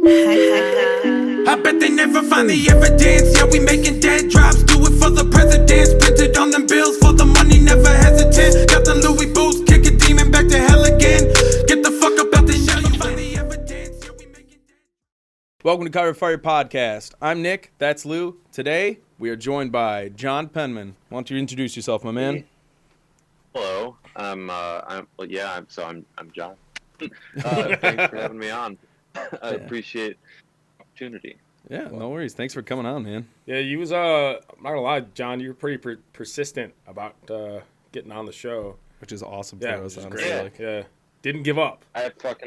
I bet they never find the evidence. Yeah, we making dead drops. Do it for the presidents. Printed on them bills for the money, never hesitant. Got the Louis boots, kick a demon back to hell again. Get the fuck up out the shell, you find the evidence. Yeah, we making dead. Welcome to Cover Fire Podcast. I'm Nick, that's Lou. Today, we are joined by John Penman. Why don't you introduce yourself, my man? Hello, I'm John. Thanks for having me on. I appreciate the opportunity. Yeah, no worries. Thanks for coming on, man. Yeah, you was, I'm not gonna lie, John, you were pretty persistent about getting on the show. Which is awesome Yeah, for us, which is honestly. great. Yeah, didn't give up. I feel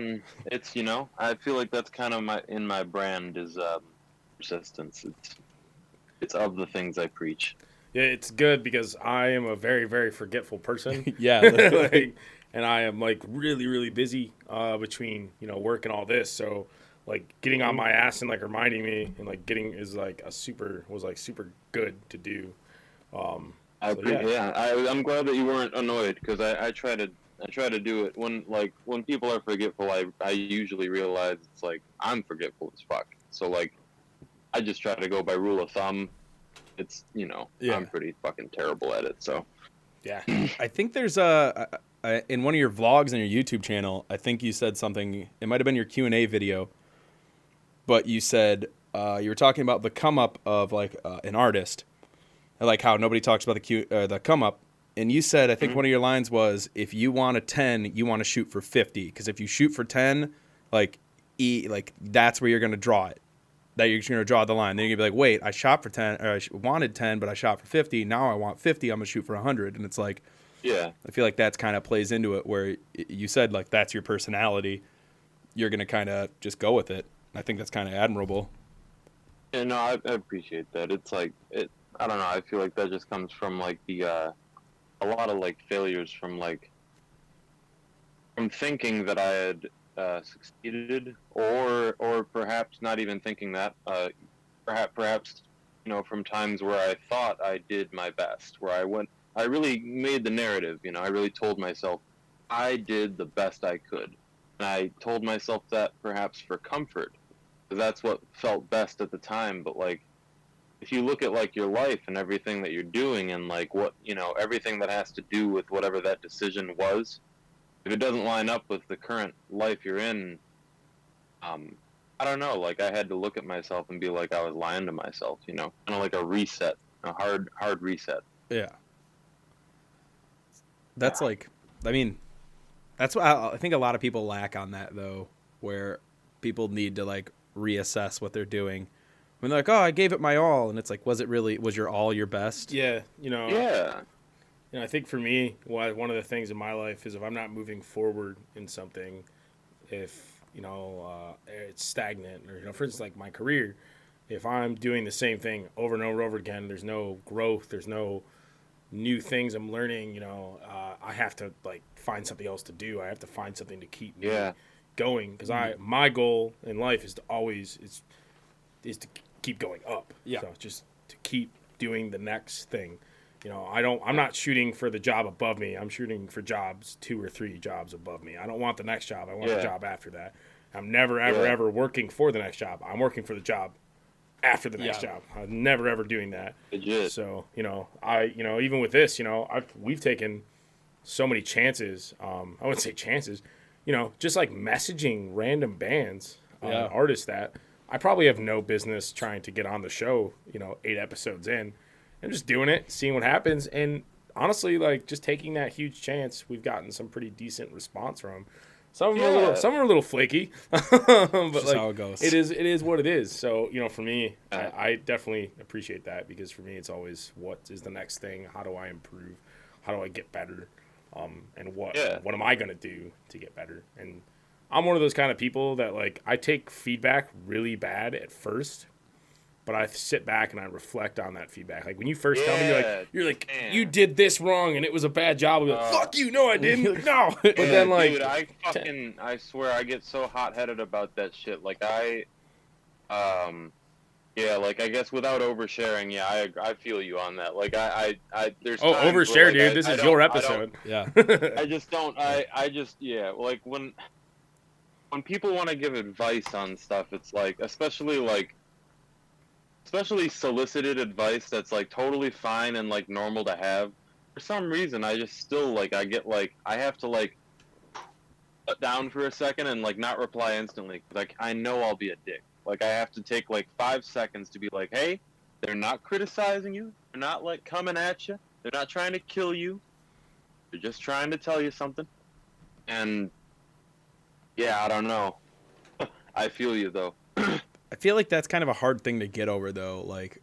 like that's kind of my brand is persistence. It's of the things I preach. Yeah, it's good because I am a very, very forgetful person. Yeah. And I am like really, really busy between, work and all this. So like getting on my ass and like reminding me and like getting is like super good to do. I'm glad that you weren't annoyed because I try to do it when people are forgetful. I usually realize it's like I'm forgetful as fuck. So like I just try to go by rule of thumb. It's I'm pretty fucking terrible at it. So yeah, I think there's in one of your vlogs on your YouTube channel, I think you said something. It might have been your Q&A video, but you said you were talking about the come up of like an artist, like how nobody talks about the come up, and you said I think one of your lines was if you want a 10, you want to shoot for 50, because if you shoot for 10, like that's where you're gonna draw it. That you're going to draw the line. Then you're going to be like, wait, I shot for 10, or I wanted 10, but I shot for 50. Now I want 50. I'm going to shoot for 100. And it's like, yeah, I feel like that's kind of plays into it where you said, like, that's your personality. You're going to kind of just go with it. I think that's kind of admirable. Yeah, no, I appreciate that. It's like, I don't know. I feel like that just comes from, like, a lot of, like, failures from thinking that I had succeeded, or perhaps not even thinking that. Perhaps from times where I thought I did my best, where I really made the narrative. I really told myself I did the best I could, and I told myself that perhaps for comfort, because that's what felt best at the time. But like, if you look at like your life and everything that you're doing, and like what everything that has to do with whatever that decision was. If it doesn't line up with the current life you're in, I don't know. Like I had to look at myself and be like I was lying to myself, kind of like a reset, a hard reset. Yeah. That's like, I mean, that's what I think a lot of people lack on that though, where people need to like reassess what they're doing. When they're like, oh, I gave it my all, and it's like, was your all your best? Yeah, Yeah. I think for me, one of the things in my life is if I'm not moving forward in something, if, it's stagnant or, for instance, like my career, if I'm doing the same thing over and over again, there's no growth, there's no new things I'm learning, I have to like find something else to do. I have to find something to keep me going because my goal in life is to always is to keep going up. Yeah. So just to keep doing the next thing. I'm not shooting for the job above me. I'm shooting for jobs, 2 or 3 jobs above me. I don't want the next job. I want the job after that. I'm never, ever working for the next job. I'm working for the job after the next job. I'm never, ever doing that. Legit. So, even with this, we've taken so many chances. I wouldn't say chances, just like messaging random bands, artists that I probably have no business trying to get on the show, 8 episodes in. I'm just doing it, seeing what happens, and honestly, like just taking that huge chance, we've gotten some pretty decent response from. Some of them are a little flaky, but like how it goes. It is what it is. So for me, I definitely appreciate that because for me, it's always what is the next thing? How do I improve? How do I get better? And what am I gonna do to get better? And I'm one of those kind of people that like I take feedback really bad at first. But I sit back and I reflect on that feedback. Like when you first tell me, you're like, you did this wrong and it was a bad job. I'll be like, fuck you, no, I didn't. No. But then like, dude, I swear I get so hot-headed about that shit. Like like I guess without oversharing, I feel you on that. Like there's overshare, dude. This is your episode. Yeah. I just don't. I just like when when people want to give advice on stuff, it's like, especially solicited advice that's like totally fine and like normal to have. For some reason, I just still like I get like I have to like put down for a second and like not reply instantly because like I know I'll be a dick. Like I have to take like 5 seconds to be like, hey, they're not criticizing you. They're not like coming at you. They're not trying to kill you. They're just trying to tell you something. And yeah, I don't know. I feel you though. I feel like that's kind of a hard thing to get over though, like,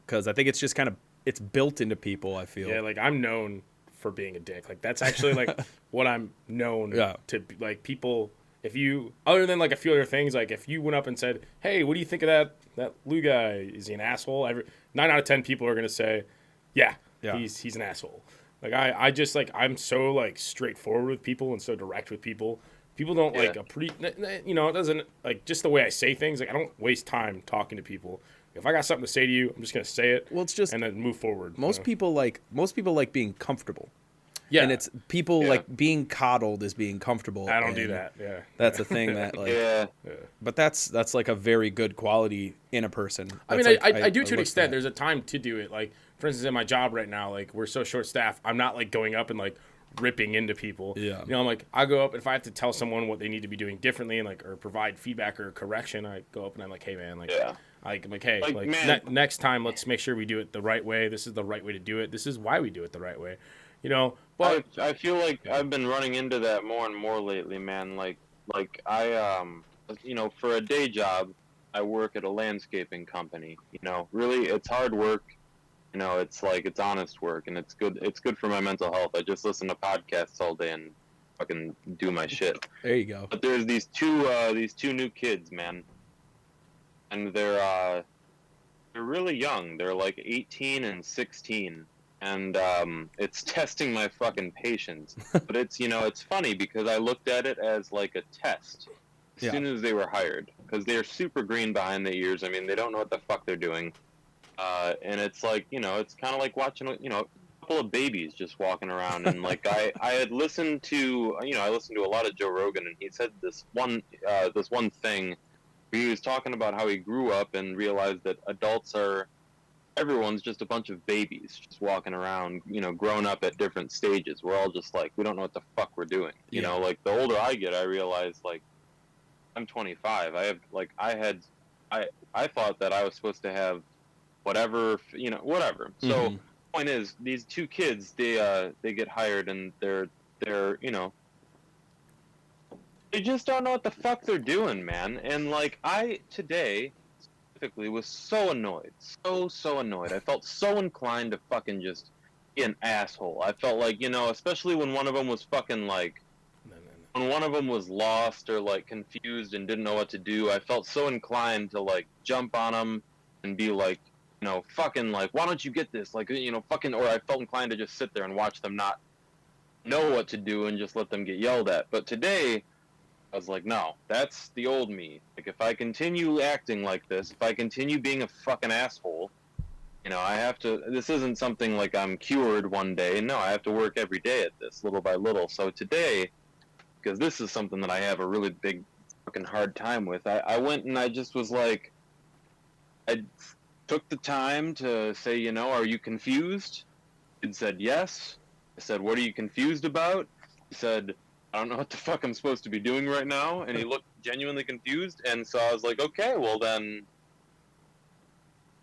because I think it's just kind of it's built into people. I feel. Yeah, like I'm known for being a dick. Like that's actually like what I'm known to be. Like people, if you other than like a few other things, like if you went up and said, "Hey, what do you think of that Lou guy? Is he an asshole?" 9 out of 10 people are gonna say, "Yeah, he's an asshole." Like I just like I'm so like straightforward with people and so direct with people. People don't like it doesn't like just the way I say things. Like I don't waste time talking to people. If I got something to say to you, I'm just gonna say it. Well, it's just and then move forward. Most people like being comfortable. Yeah, and it's people like being coddled is being comfortable. I don't do that. Yeah, that's a thing that like. But that's like a very good quality in a person. I mean, like, I do to an extent. There's a time to do it. Like for instance, in my job right now, like we're so short staffed. I'm not like going up and like ripping into people. Yeah. I'm like, I go up, if I have to tell someone what they need to be doing differently and like, or provide feedback or correction, I go up and I'm like, hey man, like, I'm like, hey, like next time, let's make sure we do it the right way. This is the right way to do it. This is why we do it the right way. But I feel like I've been running into that more and more lately, man. Like I, for a day job, I work at a landscaping company. Really, it's hard work. It's like it's honest work, and it's good. It's good for my mental health. I just listen to podcasts all day and fucking do my shit. There you go. But there's these two new kids, man, and they're really young. They're like 18 and 16, and it's testing my fucking patience. But it's funny because I looked at it as like a test as soon as they were hired, because they're super green behind the ears. I mean, they don't know what the fuck they're doing. And it's like, it's kind of like watching, a couple of babies just walking around. And like, I had listened to, I listened to a lot of Joe Rogan, and he said this one thing where he was talking about how he grew up and realized that everyone's just a bunch of babies just walking around, grown up at different stages. We're all just like, we don't know what the fuck we're doing. Like the older I get, I realize like I'm 25. I thought that I was supposed to have whatever. So point is, these two kids, they get hired and they're they just don't know what the fuck they're doing, man. And like I today specifically was so annoyed, so annoyed. I felt so inclined to fucking just be an asshole. I felt like, especially when one of them was fucking like when one of them was lost or like confused and didn't know what to do. I felt so inclined to like jump on them and be like, fucking like, why don't you get this? Like, fucking, or I felt inclined to just sit there and watch them not know what to do and just let them get yelled at. But today, I was like, no, that's the old me. Like, if I continue acting like this, if I continue being a fucking asshole, I have to, this isn't something like I'm cured one day. No, I have to work every day at this, little by little. So today, because this is something that I have a really big fucking hard time with, I went and I just was like, I took the time to say, are you confused? He said, yes. I said, what are you confused about? He said, I don't know what the fuck I'm supposed to be doing right now. And he looked genuinely confused. And so I was like, okay, well then,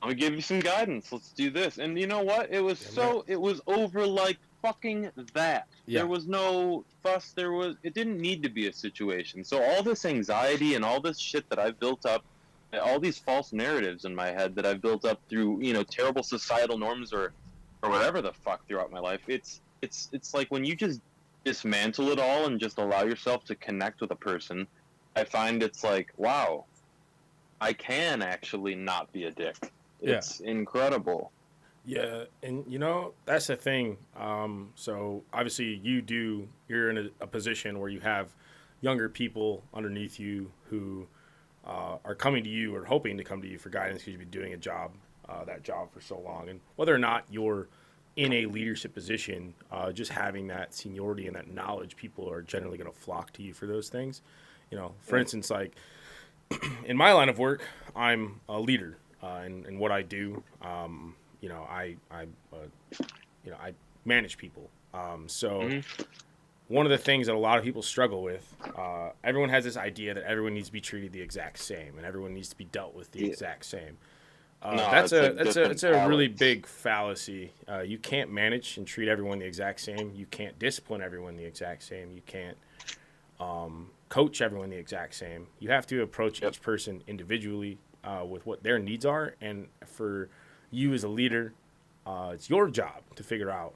I'm gonna give you some guidance. Let's do this. And you know what? It was it was over like fucking that. Yeah. There was no fuss. It didn't need to be a situation. So all this anxiety and all this shit that I've built up, all these false narratives in my head that I've built up through, terrible societal norms or whatever the fuck throughout my life. It's like when you just dismantle it all and just allow yourself to connect with a person, I find it's like, wow, I can actually not be a dick. It's incredible. Yeah, and that's the thing. So obviously you're in a position where you have younger people underneath you who are coming to you or hoping to come to you for guidance because you've been doing that job for so long. And whether or not you're in a leadership position, just having that seniority and that knowledge, people are generally going to flock to you for those things. For instance, like in my line of work, I'm a leader in what I do. I manage people. So one of the things that a lot of people struggle with, everyone has this idea that everyone needs to be treated the exact same and everyone needs to be dealt with the exact same. No, That's it's like a really balance. big fallacy. You can't manage and treat everyone the exact same. You can't discipline everyone the exact same. You can't coach everyone the exact same. You have to approach each person individually with what their needs are. And for you as a leader, it's your job to figure out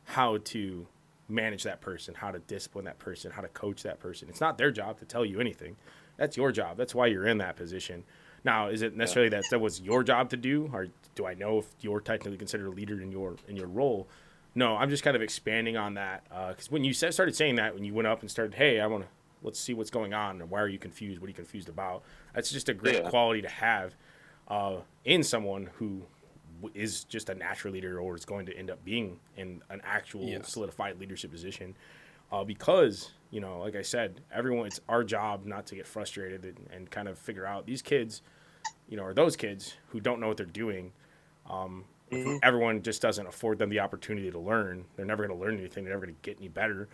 how to manage that person, how to discipline that person, how to coach that person. It's not their job to tell you anything. That's your job. That's why you're in that position. Now, is it necessarily that was your job to do, or do I know if you're technically considered a leader in your role? No, I'm just kind of expanding on that because when you started saying that, when you went up and started, hey, let's see what's going on, or why are you confused? What are you confused about? That's just a great quality to have in someone who is just a natural leader or is going to end up being in an actual solidified leadership position because, like I said, it's our job not to get frustrated and kind of figure out these kids, or those kids who don't know what they're doing. If everyone just doesn't afford them the opportunity to learn, they're never going to learn anything. They're never going to get any better.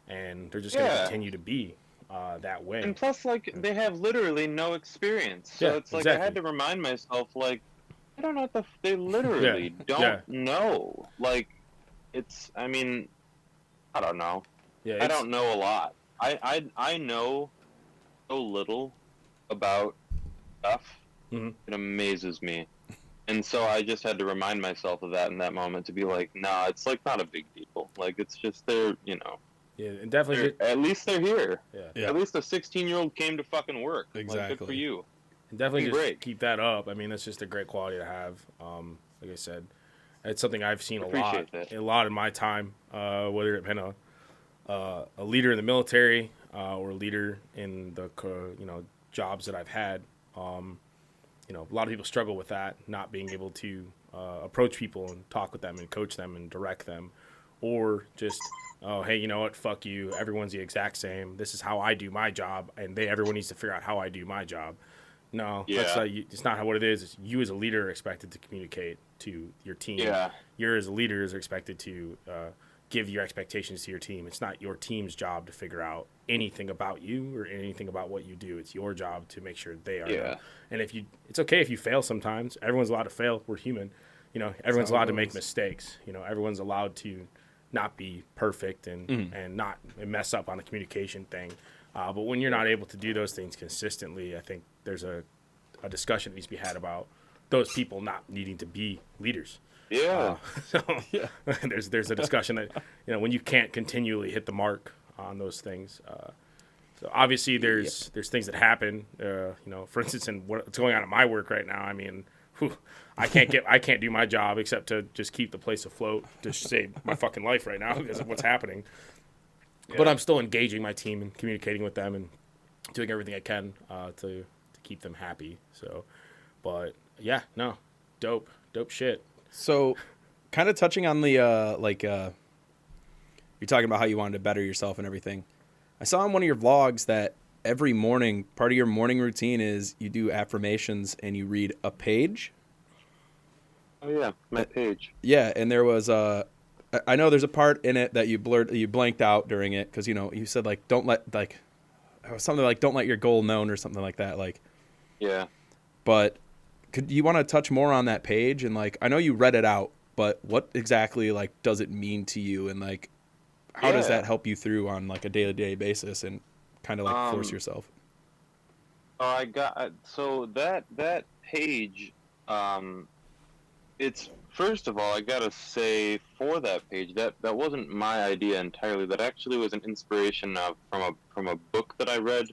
And they're just going to continue to be that way. And plus, like, they have literally no experience. So it's like I had to remind myself, like, I don't know what they literally don't know. Like, I don't know. Yeah, I don't know a lot. I know so little about stuff. It amazes me. And so I just had to remind myself of that in that moment to be like, nah, it's like not a big deal. Like, it's just they're. Yeah, and definitely. At least they're here. Yeah. At least a 16-year-old came to fucking work. Exactly. Like, good for you. And definitely just keep that up. I mean, that's just a great quality to have. Like I said, it's something I've seen a lot in my time, whether it's been a leader in the military or a leader in the jobs that I've had. A lot of people struggle with that, not being able to approach people and talk with them and coach them and direct them, or just, oh, hey, you know what? Fuck you. Everyone's the exact same. This is how I do my job, and everyone needs to figure out how I do my job. No, it's not what it is. It's you as a leader are expected to communicate to your team. Yeah. You as a leader is expected to give your expectations to your team. It's not your team's job to figure out anything about you or anything about what you do. It's your job to make sure they are. Yeah. And it's okay if you fail sometimes. Everyone's allowed to fail. We're human. Everyone's allowed to make mistakes. Everyone's allowed to not be perfect and not mess up on the communication thing. But when you're not able to do those things consistently, I think there's a discussion that needs to be had about those people not needing to be leaders. Yeah. There's a discussion that when you can't continually hit the mark on those things. So obviously there's things that happen. For instance, in what's going on at my work right now. I mean, I can't do my job except to just keep the place afloat to save my fucking life right now because of what's happening. Yeah. But I'm still engaging my team and communicating with them and doing everything I can to keep them happy. So, but yeah, no, dope shit. So, kind of touching on the you're talking about how you wanted to better yourself and everything. I saw on one of your vlogs that every morning, part of your morning routine is you do affirmations and you read a page. Oh yeah, my page. Yeah, and there was I know there's a part in it that you blanked out during it because you said don't let don't let your goal known or something like that Yeah. But could you want to touch more on that page and I know you read it out, but what exactly does it mean to you and how does that help you through on a day-to-day basis and kind of force yourself? Oh, I got so that page. It's first of all, I gotta say for that page that wasn't my idea entirely. That actually was an inspiration from a book that I read,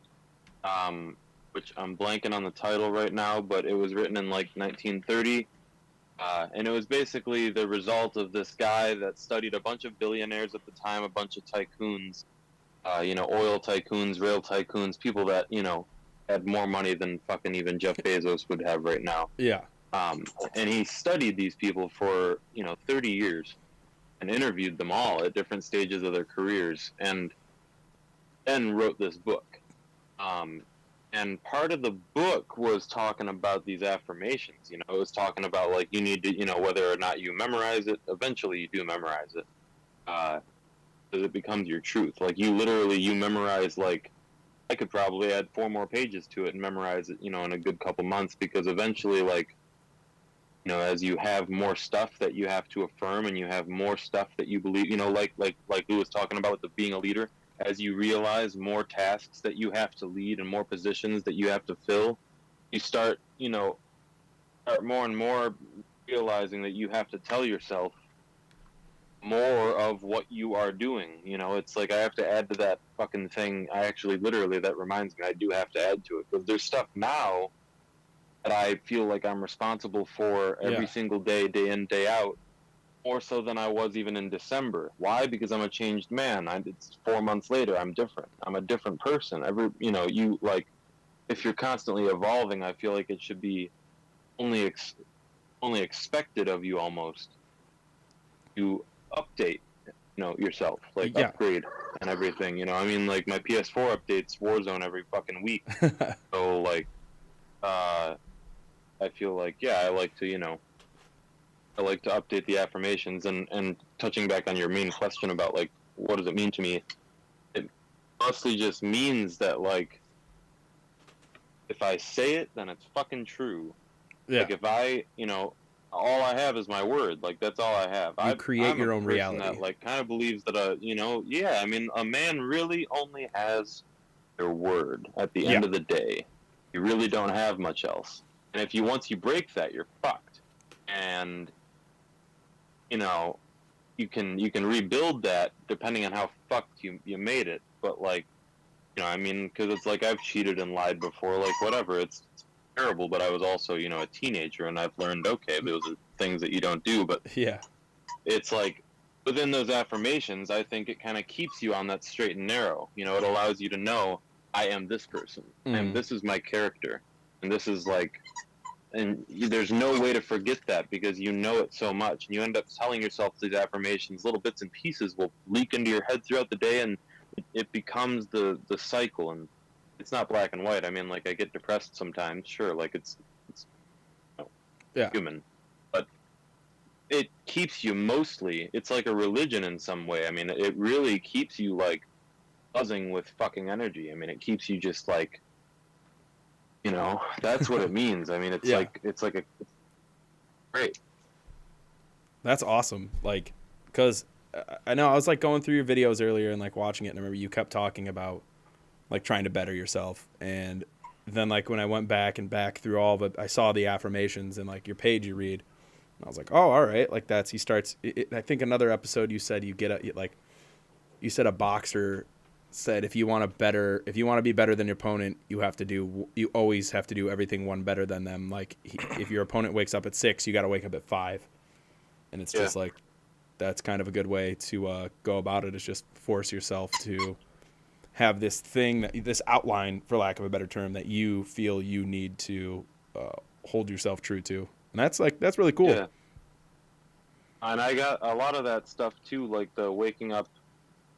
which I'm blanking on the title right now, but it was written in 1930, and it was basically the result of this guy that studied a bunch of billionaires at the time, a bunch of tycoons, oil tycoons, rail tycoons, people that had more money than fucking even Jeff Bezos would have right now. Yeah. And he studied these people for 30 years and interviewed them all at different stages of their careers and then wrote this book. And part of the book was talking about these affirmations. You know, it was talking about like you need to, you know, whether or not you memorize it. Eventually, you do memorize it, because it becomes your truth. Like you literally you memorize like I could probably add 4 more pages to it and memorize it, you know, in a good couple months because eventually, like, you know, as you have more stuff that you have to affirm and you have more stuff that you believe, you know, like Lou was talking about with the being a leader, as you realize more tasks that you have to lead and more positions that you have to fill, you start, you know, start more and more realizing that you have to tell yourself more of what you are doing. You know, it's like I have to add to that fucking thing. I actually literally that reminds me I do have to add to it because there's stuff now that I feel like I'm responsible for every single day, day in, day out, more so than I was even in December. Why? Because I'm a changed man. It's 4 months later. I'm different. I'm a different person. You know, you like if you're constantly evolving, I feel like it should be only expected of you almost to update, you know, yourself, like upgrade and everything. You know, I mean, like my PS4 updates Warzone every fucking week. So like, I feel like I like to, you know, I like to update the affirmations and touching back on your main question about like what does it mean to me? It mostly just means that like if I say it, then it's fucking true. Yeah. Like if I, you know, all I have is my word. Like that's all I have. You create your own reality. That like kind of believes that you know, yeah. I mean, a man really only has their word at the end of the day. You really don't have much else. And if once you break that, you're fucked. And you know, you can rebuild that depending on how fucked you made it. But like, you know, I mean, because it's like I've cheated and lied before. Like whatever, it's terrible, but I was also, you know, a teenager and I've learned, okay, those are things that you don't do, but it's like within those affirmations, I think it kind of keeps you on that straight and narrow. You know, it allows you to know I am this person and this is my character and this is like, and there's no way to forget that because you know it so much and you end up telling yourself these affirmations, little bits and pieces will leak into your head throughout the day and it becomes the cycle. And it's not black and white. I mean, like I get depressed sometimes, sure, like it's you know, human, but it keeps you mostly. It's like a religion in some way. I mean, it really keeps you like buzzing with fucking energy. I mean, it keeps you just like, you know, that's what it means. I mean, it's like a great. That's awesome. Like, because I know I was like going through your videos earlier and like watching it, and I remember you kept talking about like trying to better yourself. And then like when I went back through all of it, I saw the affirmations and like your page you read. And I was like, oh, all right. Like he starts, I think another episode you said you said a boxer said, if you want to be better than your opponent, you always have to do everything one better than them. Like if your opponent wakes up at 6, you got to wake up at 5. And it's just like, that's kind of a good way to go about it, is just force yourself to have this thing, this outline, for lack of a better term, that you feel you need to hold yourself true to. And that's really cool. Yeah. And I got a lot of that stuff too, like the waking up,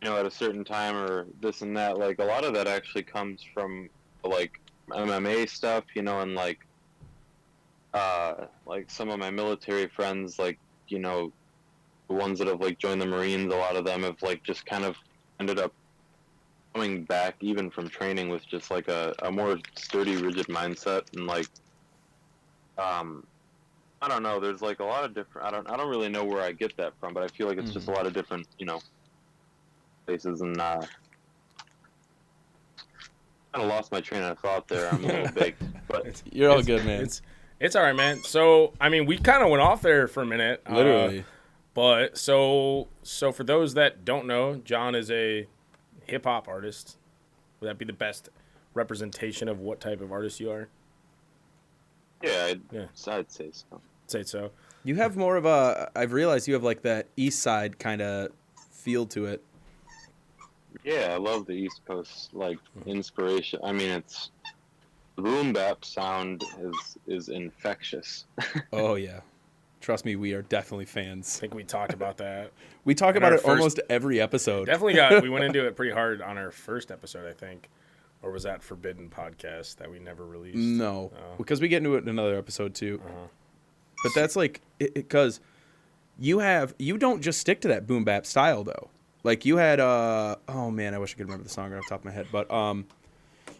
you know, at a certain time or this and that. Like a lot of that actually comes from like MMA stuff, you know, and like some of my military friends, like, you know, the ones that have like joined the Marines, a lot of them have like just kind of ended up coming back even from training with just like a more sturdy, rigid mindset. And like I don't know, there's like a lot of different, I don't really know where I get that from, but I feel like it's just a lot of different, you know, places. And kind of lost my train of thought there. I'm a little baked, but you're all good, man. It's all right, man. So I mean, we kind of went off there for a minute, literally. But so for those that don't know, John is a hip hop artist. Would that be the best representation of what type of artist you are? Yeah, I'd say so. Say so. You have more of I've realized you have like that East Side kind of feel to it. Yeah, I love the East Coast like inspiration. I mean, it's the boom bap sound is infectious. Oh yeah, trust me, we are definitely fans. I think we talked about that. We talk about it almost every episode. Definitely we went into it pretty hard on our first episode, I think, Or was that Forbidden podcast that we never released? No, Oh. because we get into it in another episode too. But that's like because you don't just stick to that boom bap style though. Like you had oh man, I wish I could remember the song right off the top of my head. But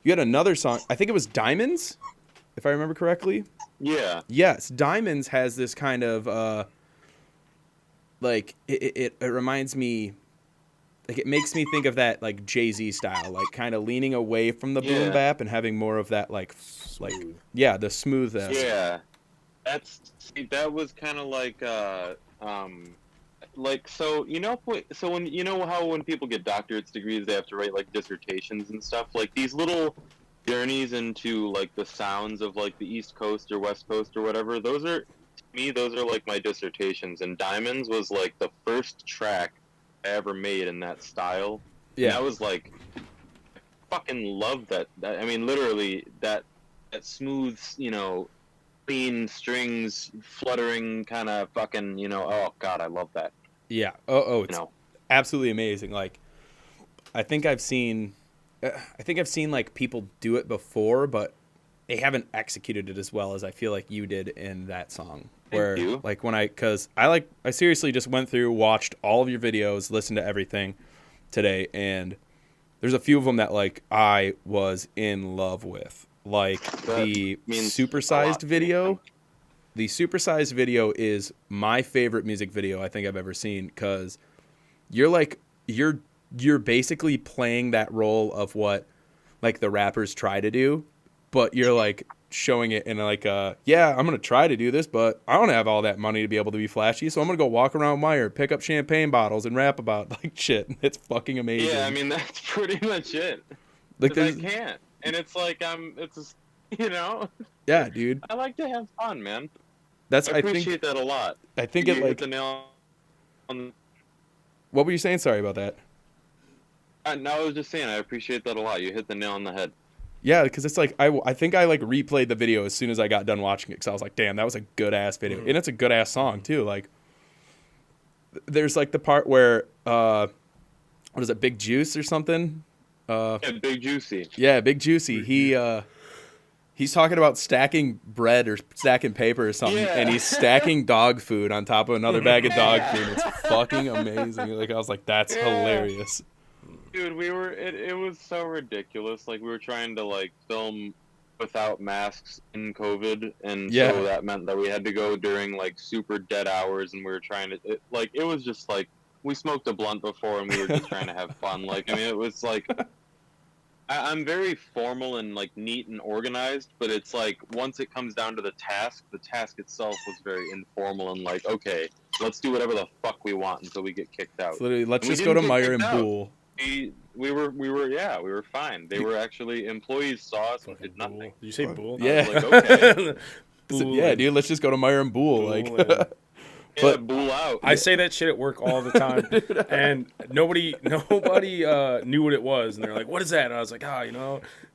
you had another song. I think it was Diamonds, if I remember correctly. Yeah. Yes, Diamonds has this kind of like it reminds me. Like it makes me think of that like Jay-Z style, like kind of leaning away from the boom bap and having more of that like the smoothness. Yeah, that was kind of like so when you know how when people get doctorate's degrees they have to write like dissertations and stuff, like these little journeys into like the sounds of like the East Coast or West Coast or whatever. Those are like my dissertations, and Diamonds was like the first track I ever made in that style. Yeah, and I was like, I fucking love that. I mean, literally that smooth, clean strings, fluttering kind of fucking, oh god, I love that. Yeah. It's absolutely amazing. Like, I think I've seen like people do it before, but they haven't executed it as well as I feel like you did in that song. Where like because I seriously just went through, watched all of your videos, listened to everything today, and there's a few of them that like I was in love with, like the supersized video. The supersized video is my favorite music video I think I've ever seen, because you're basically playing that role of what like the rappers try to do, but you're like showing it in like I'm gonna try to do this, but I don't have all that money to be able to be flashy, so I'm gonna go walk around Meyer, pick up champagne bottles, and rap about like shit. It's fucking amazing. Yeah, I mean that's pretty much it. Like I can't, and it's like yeah, dude. I like to have fun, man. I appreciate that a lot. I think you it like hit the nail on. What were you saying? Sorry about that. No, I was just saying I appreciate that a lot. You hit the nail on the head. Yeah, because it's like I think I like replayed the video as soon as I got done watching it, because I was like, damn, that was a good ass video, and it's a good ass song too. Like, there's like the part where what is it, Big Juice or something? Yeah, Big Juicy. Yeah, Big Juicy. He's talking about stacking bread or stacking paper or something, and he's stacking dog food on top of another bag of dog food. It's fucking amazing. Like I was like, that's hilarious. Dude, it was so ridiculous. Like we were trying to like film without masks in COVID, and so that meant that we had to go during like super dead hours, and we were trying to it was just like we smoked a blunt before and we were just trying to have fun. Like I mean, it was like I'm very formal and like neat and organized, but it's like once it comes down to the task itself was very informal and like, okay, let's do whatever the fuck we want until we get kicked out. So literally, let's just go to Meyer and Boole. We were fine. They were actually employees saw us and did nothing. Did you say Boole? Yeah. Like, okay. Yeah, dude, let's just go to Meyer and Boole. Like, but Boole out. I say that shit at work all the time, and nobody knew what it was, and they're like, "What is that?" And I was like,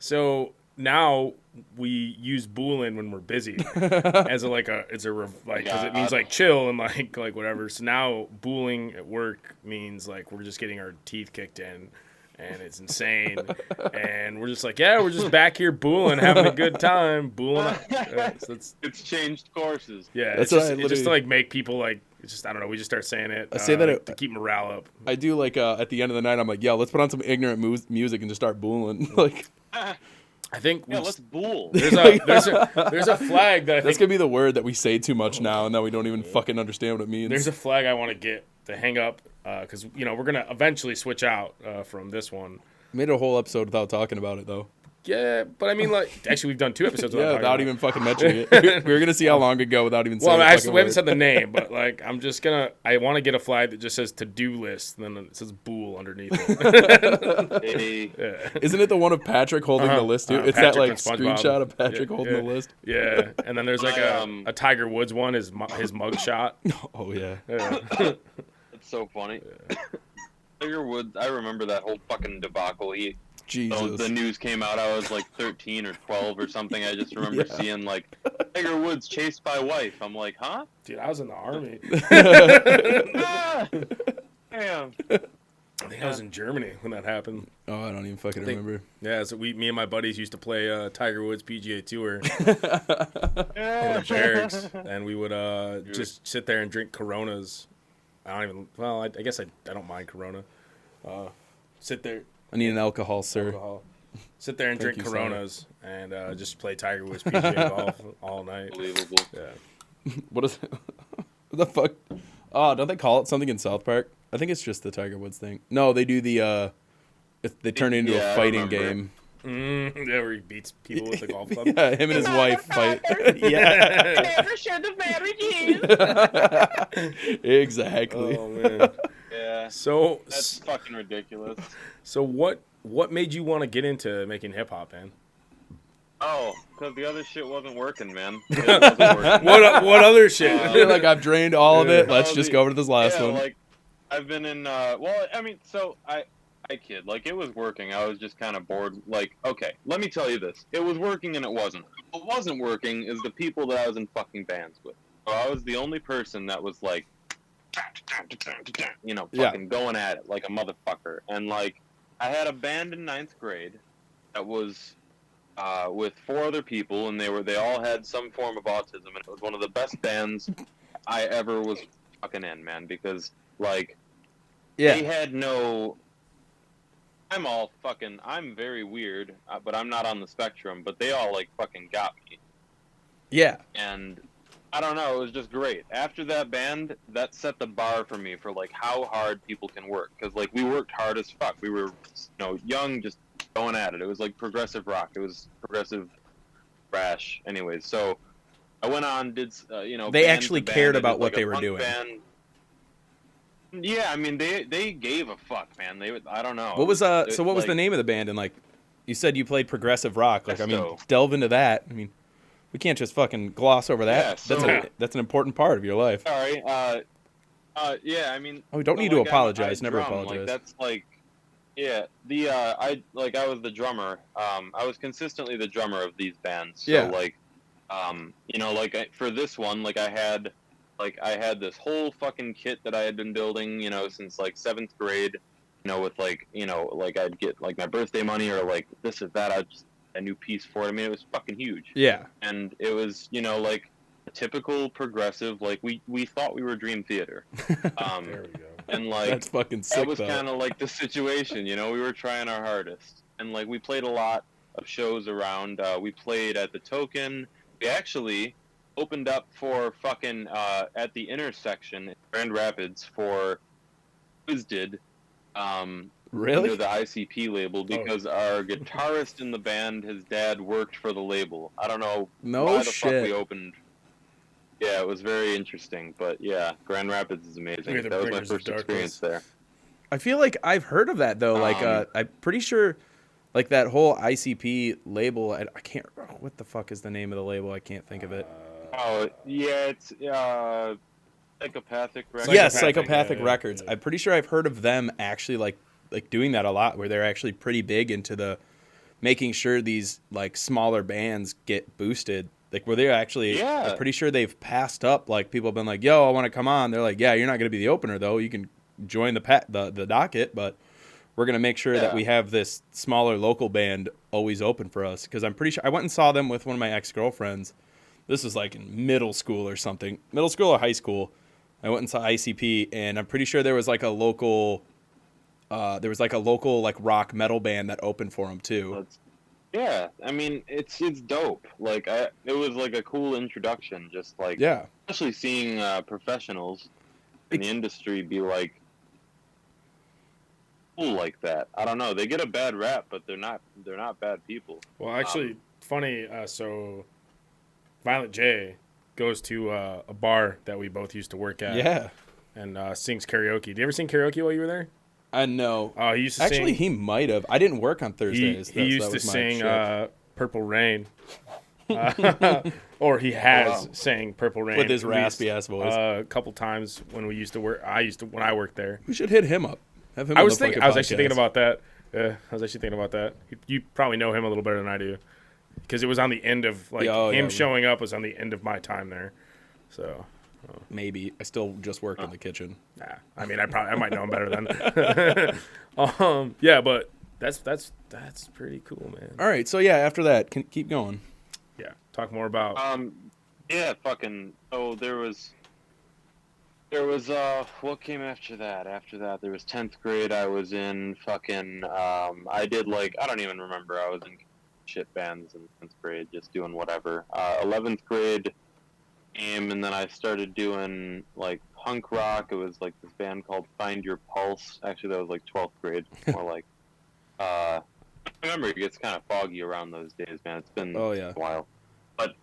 So now we use Boolin when we're busy as because it means like chill and like whatever. So now Booling at work means like we're just getting our teeth kicked in, and it's insane. And we're just like, we're just back here booling, having a good time, booling. So it's changed courses. Yeah, that's it's just to like make people like. It's just I don't know. We just start saying it. I say that to keep morale up. I do like at the end of the night. I'm like, let's put on some ignorant music and just start booling. Like, I think let's bool. There's a flag that I think that's gonna be the word that we say too much now, and that we don't even fucking understand what it means. There's a flag I want to get to hang up because we're gonna eventually switch out from this one. Made a whole episode without talking about it though. Yeah, but I mean, like, actually, we've done 2 episodes without even fucking mentioning it. We were gonna see how long ago without even saying. Well, actually, we haven't said the name, but like, I want to get a flag that just says to-do list, and then it says Boole underneath it. Yeah. Isn't it the one of Patrick holding the list too? It's Patrick that like from SpongeBob. screenshot of Patrick holding the list. Yeah, and then there's like a Tiger Woods one, his mug shot. Oh yeah. It's so funny. Tiger Woods, I remember that whole fucking debacle. Jesus. The news came out. I was like 13 or 12 or something. I just remember seeing like Tiger Woods chased by wife. I'm like, huh? Dude, I was in the army. Damn. I think I was in Germany when that happened. Oh, I don't even fucking remember. Yeah, so me and my buddies used to play Tiger Woods PGA Tour in the barracks, and we would just sit there and drink Coronas. I guess I don't mind Corona. Sit there. I need an alcohol, sir. Alcohol. Sit there and Thank drink you, Coronas and just play Tiger Woods PGA golf all night. Unbelievable. Yeah. What is it? What the fuck? Oh, don't they call it something in South Park? I think it's just the Tiger Woods thing. No, they do the they turn it into Yeah, a I fighting remember. game. Yeah, where he beats people with the golf club. Yeah, him and his wife fight. Yeah. Never should have married you. Exactly. Oh man. Yeah, So that's fucking ridiculous. so what made you want to get into making hip hop, man? Oh, because the other shit wasn't working, man. It wasn't working. What other shit? You're like, I've drained all of it. Let's Oh, just go over to this last yeah, one. like I've been in. Well, I mean, so I kid. Like it was working. I was just kind of bored. Like, okay, let me tell you this: it was working and it wasn't. What wasn't working is the people that I was in fucking bands with. So I was the only person that was like, you know, Yeah. fucking going at it like a motherfucker. And like, I had a band in 9th grade that was with 4 other people, and they all had some form of autism, and it was one of the best bands I ever was fucking in, man, because like they had no. I'm very weird, but I'm not on the spectrum. But they all like fucking got me, Yeah. and I don't know, it was just great. After that band, that set the bar for me for like how hard people can work, because like we worked hard as fuck. We were, young, just going at it. It was like progressive rock. It was progressive thrash. Anyways, so I went on, did They band actually to band. cared I about did, what like, they a were punk doing. band. Yeah, I mean they gave a fuck, man. I don't know. What was what was like, the name of the band? And like, you said you played progressive rock. Like, I mean, Pesto. delve into that. I mean, we can't just fucking gloss over that. Yeah, That's an important part of your life. Sorry. Yeah, I mean. Oh, we don't need to apologize. Never apologize. Like, that's like, yeah. I was the drummer. I was consistently the drummer of these bands. So, Yeah. like, for this one, like I had this whole fucking kit that I had been building, since like 7th grade. With like, I'd get like my birthday money or like this or that. I'd just a new piece for it. I mean, it was fucking huge. Yeah. And it was, like a typical progressive, like we thought we were Dream Theater. There we go. And like That's fucking sick. that was though. kind of like the situation, we were trying our hardest. And like we played a lot of shows around. We played at the Token. We actually opened up for fucking at the Intersection in Grand Rapids for Twisted. Really? Under the ICP label, because our guitarist in the band, his dad worked for the label. I don't know No why the shit. fuck we opened. Yeah, it was very interesting, but yeah, Grand Rapids is amazing. We're the That was my Bringers of first experience there. I feel like I've heard of that though. Like, I'm pretty sure, like that whole ICP label. I can't. What the fuck is the name of the label? I can't think of it. Oh yeah, it's Psychopathic Records. Yes, Psychopathic, Psychopathic yeah, Records. yeah. I'm pretty sure I've heard of them actually like doing that a lot, where they're actually pretty big into the making sure these like smaller bands get boosted. Like where they're actually, Yeah. I'm pretty sure they've passed up. Like people have been like, "Yo, I want to come on." They're like, "Yeah, you're not going to be the opener though. You can join the docket, but we're going to make sure that Yeah. we have this smaller local band always open for us." Because I'm pretty sure I went and saw them with one of my ex-girlfriends. This was like in middle school or something, middle school or high school. I went and saw ICP, and I'm pretty sure there was like a local like rock metal band that opened for them too. Yeah, I mean it's dope. Like it was like a cool introduction, just like Yeah, especially seeing professionals in the industry be like cool like that. I don't know. They get a bad rap, but they're not bad people. Well, actually, funny. So, Violent J goes to a bar that we both used to work at. yeah. And sings karaoke. Did you ever sing karaoke while you were there? I know. Oh, he used to Actually, sing. he might have. I didn't work on He Thursdays. used That to was my sing shift. Purple Rain. Or he has sang Purple Rain With his at least, raspy ass voice. a couple times when we used to work. When I worked there. We should hit him up. Have him I on was the thinking. fucking I was actually podcast. thinking about that. I was actually thinking about that. You probably know him a little better than I do, because it was on the end of Yeah, oh, him yeah. showing up was on the end of my time there. So Maybe. I still just work in the kitchen. Nah, I mean, I might know him better than. Yeah, but that's pretty cool, man. All right, so yeah, after that, keep going. Yeah, talk more about. Yeah, fucking. Oh, there was what came after that? After that, there was 10th grade. I was in fucking. I did like I don't even remember. I was in shit bands in 10th grade, just doing whatever. 11th grade came, and then I started doing like punk rock. It was like this band called Find Your Pulse. Actually, that was like 12th grade. More like. I remember it gets kind of foggy around those days, man. It's been a while. But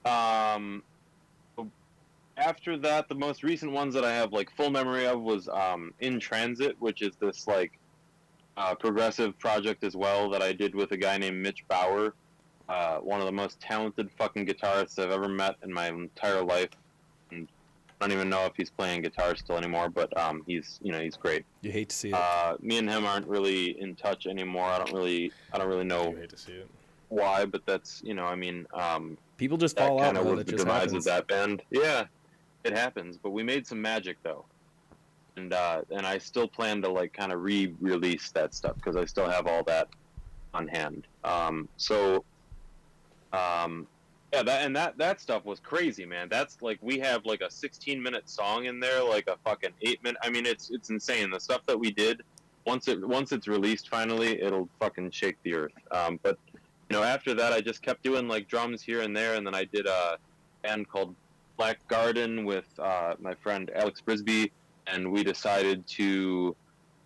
after that, the most recent ones that I have like full memory of was In Transit, which is this like progressive project as well that I did with a guy named Mitch Bauer, one of the most talented fucking guitarists I've ever met in my entire life. And I don't even know if he's playing guitar still anymore, but he's great. You hate to see it. Me and him aren't really in touch anymore. I don't really know You hate to see it. why, but that's People just fall out. That kind of was the demise happens. of that band. Yeah, it happens. But we made some magic though, and I still plan to like kind of re-release that stuff because I still have all that on hand. Yeah, that stuff was crazy, man. That's like we have like a 16-minute song in there, like a fucking 8-minute. I mean, it's insane. The stuff that we did once it's released finally, it'll fucking shake the earth. But after that, I just kept doing like drums here and there, and then I did a band called Black Garden with my friend Alex Brisby, and we decided to.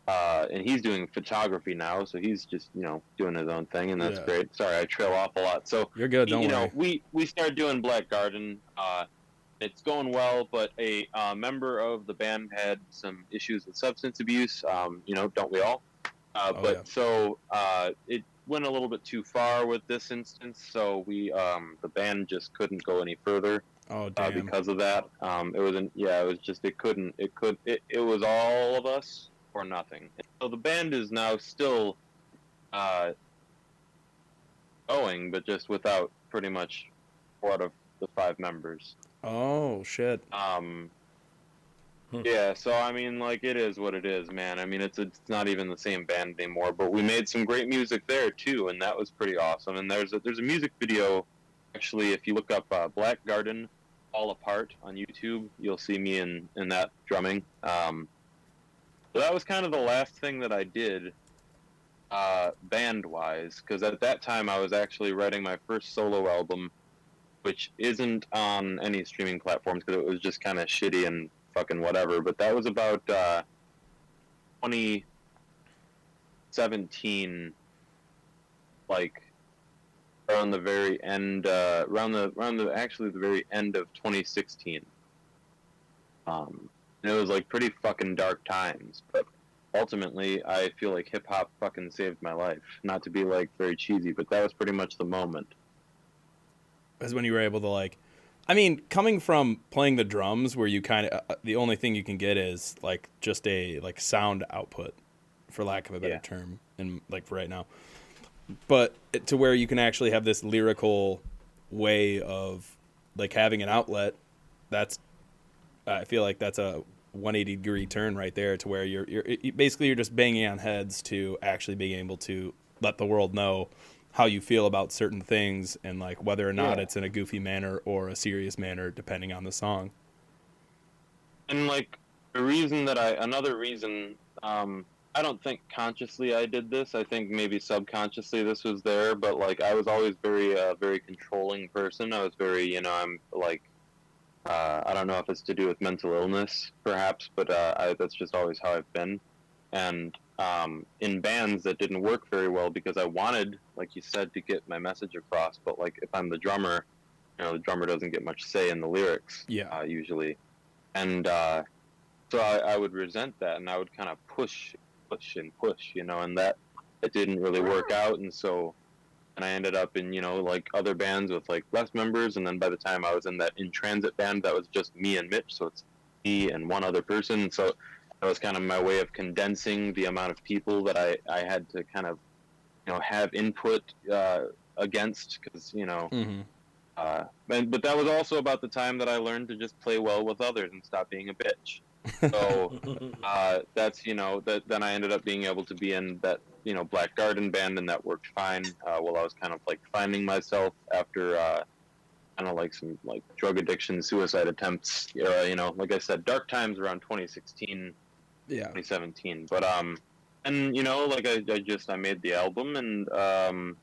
And he's doing photography now, so he's just doing his own thing, and that's great. Sorry, I trail off a lot. So you're good. Don't worry. We started doing Black Garden. It's going well, but a member of the band had some issues with substance abuse. Don't we all? So it went a little bit too far with this instance. So we the band just couldn't go any further. Oh damn! Because of that, it was all of us or nothing. So the band is now still going, but just without pretty much 4 out of the 5 members. Oh shit. Yeah, so I mean, like, it is what it is, man. I mean, it's not even the same band anymore, but we made some great music there too, and that was pretty awesome. And there's a music video, actually, if you look up Black Garden All Apart on YouTube, you'll see me in that drumming. So that was kind of the last thing that I did band-wise, because at that time I was actually writing my first solo album, which isn't on any streaming platforms because it was just kind of shitty and fucking whatever. But that was about 2017, like around the very end, the very end of 2016. And it was like pretty fucking dark times, but ultimately I feel like hip hop fucking saved my life. Not to be like very cheesy, but that was pretty much the moment. Is when you were able to like, I mean, coming from playing the drums where you kind of, the only thing you can get is like just a like sound output, for lack of a better term, and like for right now, but to where you can actually have this lyrical way of like having an outlet. I feel like that's a 180-degree turn right there to where you're basically you're just banging on heads to actually being able to let the world know how you feel about certain things and like whether or not it's in a goofy manner or a serious manner depending on the song. And like another reason, I don't think consciously I did this. I think maybe subconsciously this was there, but like I was always very controlling person. I was very, I'm like, I don't know if it's to do with mental illness, perhaps, but that's just always how I've been. And in bands that didn't work very well because I wanted, like you said, to get my message across. But like if I'm the drummer, the drummer doesn't get much say in the lyrics, usually. And so I would resent that, and I would kind of push, and that it didn't really work out. And I ended up in, like other bands with like less members. And then by the time I was in that In Transit band, that was just me and Mitch. So it's me and one other person. So that was kind of my way of condensing the amount of people that I had to kind of, have input against. Because, But that was also about the time that I learned to just play well with others and stop being a bitch. So that's then I ended up being able to be in that Black Garden band, and that worked fine. While I was kind of like finding myself after kind of like some like drug addiction, suicide attempts. Like I said, dark times around 2016, Yeah. 2017. But and like I made the album and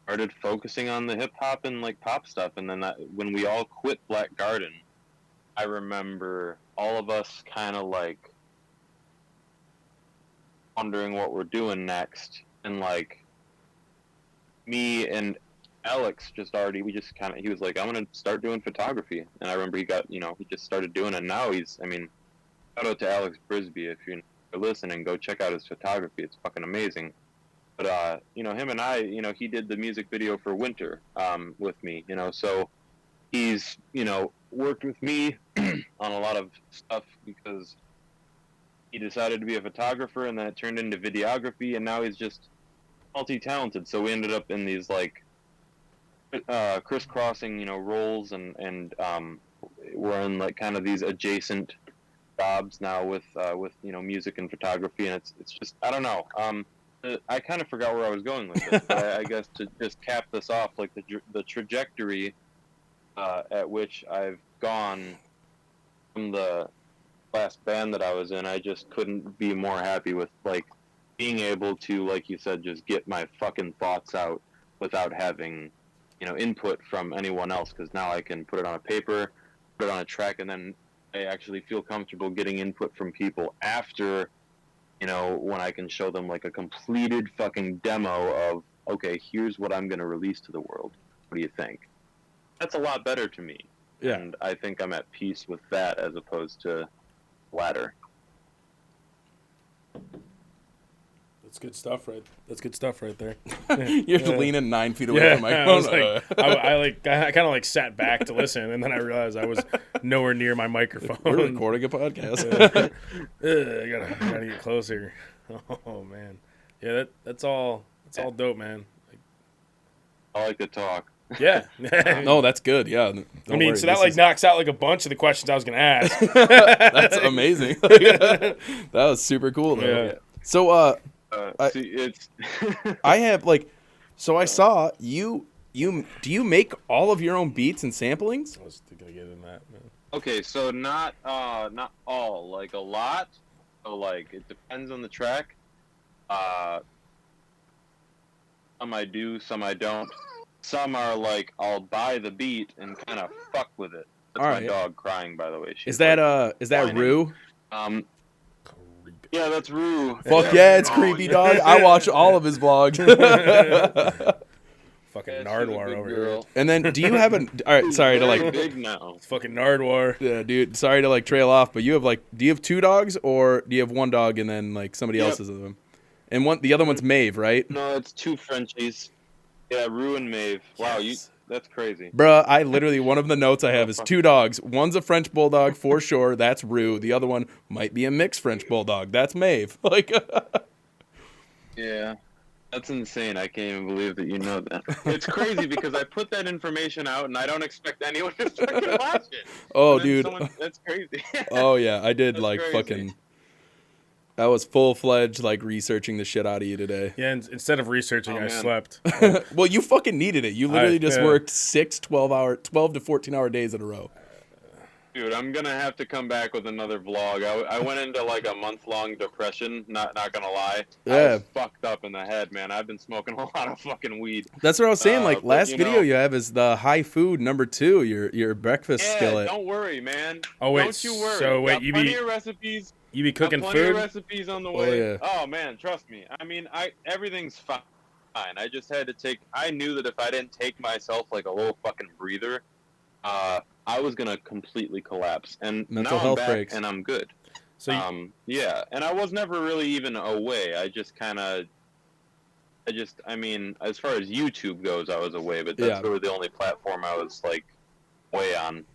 started focusing on the hip hop and like pop stuff, and then when we all quit Black Garden, I remember all of us kind of like wondering what we're doing next, and like me and Alex we just kind of, he was like, I'm gonna start doing photography, and I remember he just started doing it. Now shout out to Alex Brisby, if you're listening, go check out his photography, it's fucking amazing. But him and I, he did the music video for Winter with me, so he's worked with me on a lot of stuff because he decided to be a photographer, and then it turned into videography, and now he's just multi-talented. So we ended up in these like crisscrossing roles, and we're in like kind of these adjacent jobs now with music and photography, and it's just, I don't know, I kind of forgot where I was going with it, but I guess to just cap this off, like the trajectory at which I've gone from the last band that I was in, I just couldn't be more happy with like being able to, like you said, just get my fucking thoughts out without having input from anyone else, because now I can put it on a paper, put it on a track, and then I actually feel comfortable getting input from people after when I can show them like a completed fucking demo of, okay, here's what I'm going to release to the world. What do you think? That's a lot better to me. Yeah. And I think I'm at peace with that as opposed to latter. That's good stuff, right? That's good stuff right there. You're leaning 9 feet away from the I was microphone. like, I kind of like sat back to listen, and then I realized I was nowhere near my microphone. We're recording a podcast. I gotta get closer. Oh man, yeah, that's all dope, man. I like to talk. Yeah. No, that's good. Yeah. I mean, so that like knocks out like a bunch of the questions I was gonna ask. That's amazing. That was super cool though. Yeah. So It's I have like, so I saw you. Do you make all of your own beats and samplings? I was gonna get in that. Man. okay. So not all, like a lot. So like it depends on the track. Some I do, some I don't. Some are like I'll buy the beat and kind of fuck with it. That's All my right. dog crying, by the way. She's Is that whining. Rue? Yeah, that's Rue. Fuck yeah, it's creepy dog. I watch all of his vlogs. Fucking Yeah, she's a Nardwar big over girl. here. And then do you have all right, sorry to Very like big now. It's fucking Nardwar. yeah, dude, sorry to like trail off, but do you have 2 dogs or do you have 1 dog and then like somebody Yep. else's of them? And the other one's Maeve, right? No, it's 2 Frenchies. Yeah, Rue and Maeve. Wow, that's crazy. Bruh, I literally, one of the notes I have is 2 dogs. One's a French Bulldog for sure. That's Rue. The other one might be a mixed French Bulldog. That's Maeve. Like, Yeah, that's insane. I can't even believe that you know that. It's crazy because I put that information out and I don't expect anyone to fucking watch it. oh, And then dude. that's crazy. Oh, yeah. I did That's like crazy. fucking. I was full-fledged like researching the shit out of you today. Yeah, and instead of researching, Oh, I man. slept. Well, you fucking needed it. You literally just yeah. worked 12 to 14-hour days in a row. Dude, I'm gonna have to come back with another vlog. I went into like a month-long depression. Not gonna lie. I Yeah. was fucked up in the head, man. I've been smoking a lot of fucking weed. That's what I was saying. Like but, last you video know- you have is the high food number 2, your breakfast Yeah, skillet. don't worry, man. Oh, wait, Don't you worry. so wait, Got you plenty be- of recipes. You be cooking Got plenty food? of recipes on the way. yeah. Oh man, trust me. I mean, everything's fine. I just had to take. I knew that if I didn't take myself like a little fucking breather, I was gonna completely collapse. And Mental now I'm health back breaks. and I'm good. So you, Yeah, and I was never really even away. I mean, as far as YouTube goes, I was away, but that's Yeah. really the only platform I was like way on.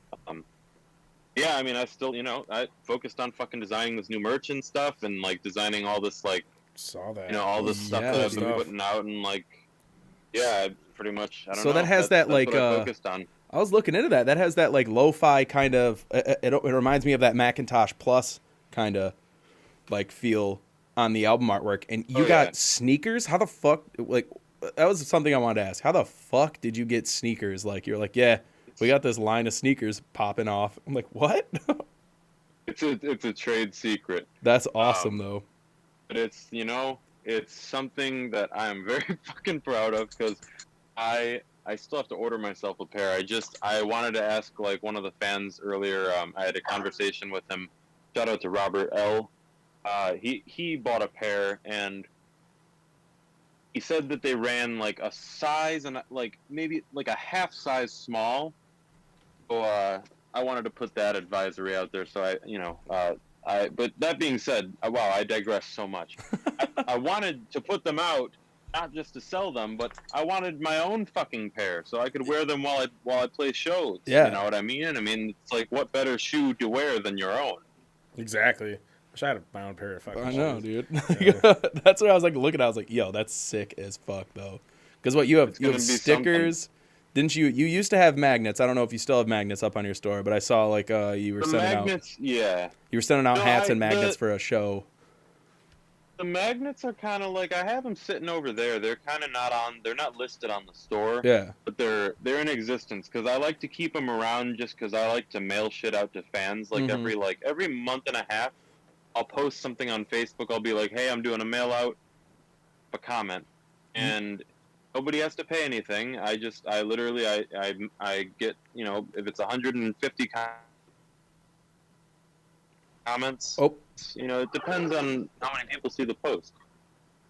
Yeah, I mean, I still, I focused on fucking designing this new merch and stuff, and like designing all this like, saw that. all this stuff Yeah, that I've been stuff. putting out, and like, Yeah, pretty much. I don't So know. that has that's that, like, what I focused on. I was looking into that. That has that like lo-fi kind of. It reminds me of that Macintosh Plus kind of like feel on the album artwork. And you got sneakers. How the fuck? Like that was something I wanted to ask. How the fuck did you get sneakers? Like you're like, yeah, we got this line of sneakers popping off. I'm like, what? It's a trade secret. That's awesome though. But it's it's something that I am very fucking proud of because I still have to order myself a pair. I wanted to ask like one of the fans earlier. I had a conversation with him. Shout out to Robert L. He bought a pair and he said that they ran like a size and like maybe like a half size small. So I wanted to put that advisory out there. So but that being said, wow, I digress so much. I wanted to put them out, not just to sell them, but I wanted my own fucking pair so I could wear them while I play shows. Yeah. You know what I mean? I mean, it's like, what better shoe to wear than your own? Exactly. Wish I had my own pair of fucking I know, shoes. dude. Yeah. That's what I was like looking at. I was like, yo, that's sick as fuck though. Because what you have stickers. Something. Didn't you? You used to have magnets. I don't know if you still have magnets up on your store, but I saw like you were The sending magnets, yeah. you were sending out No, hats and the- magnets for a show. The magnets are kind of like, I have them sitting over there. They're kind of they're not listed on the store. Yeah. But they're in existence because I like to keep them around just because I like to mail shit out to fans. Like every month and a half, I'll post something on Facebook. I'll be like, hey, I'm doing a mail out, a comment, and nobody has to pay anything. I literally get, if it's 150 comments. Oh. It depends on how many people see the post.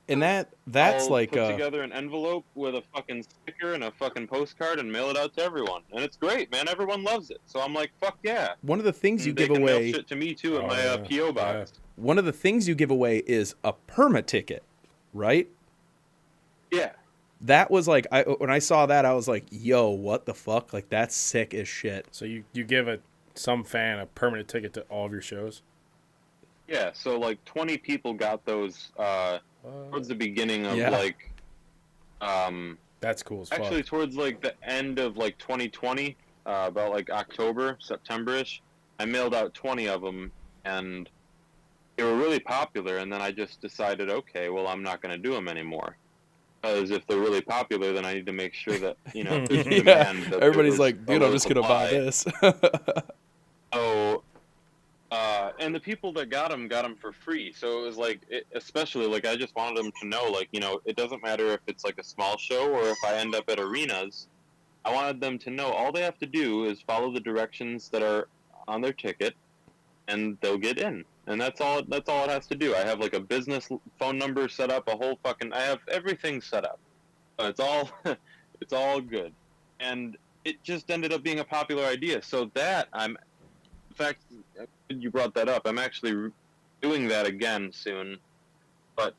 And that's I'll like put together an envelope with a fucking sticker and a fucking postcard and mail it out to everyone, and it's great, man. Everyone loves it, so I'm like, fuck yeah. one of the things you And they give can mail away. shit to me too in my PO box. One of the things you give away is a perma ticket, right? Yeah. That was like when I saw that, I was like, yo, what the fuck? Like that's sick as shit. So you give some fan a permanent ticket to all of your shows? Yeah, so like 20 people got those towards the beginning of That's cool as fuck. actually towards like the end of like 2020, about like October, September-ish. I mailed out 20 of them and they were really popular, and then I just decided, okay, well, I'm not going to do them anymore. Because if they're really popular, then I need to make sure that, there's demand. That Everybody's there's like, dude, a I'm just gonna buy supply. this. So, and the people that got them for free. So it was like, especially like, I just wanted them to know, like, it doesn't matter if it's like a small show or if I end up at arenas. I wanted them to know all they have to do is follow the directions that are on their ticket, and they'll get in. And that's all it has to do. I have like a business phone number set up, I have everything set up. It's all good. And it just ended up being a popular idea. So that in fact, you brought that up. I'm actually doing that again soon. But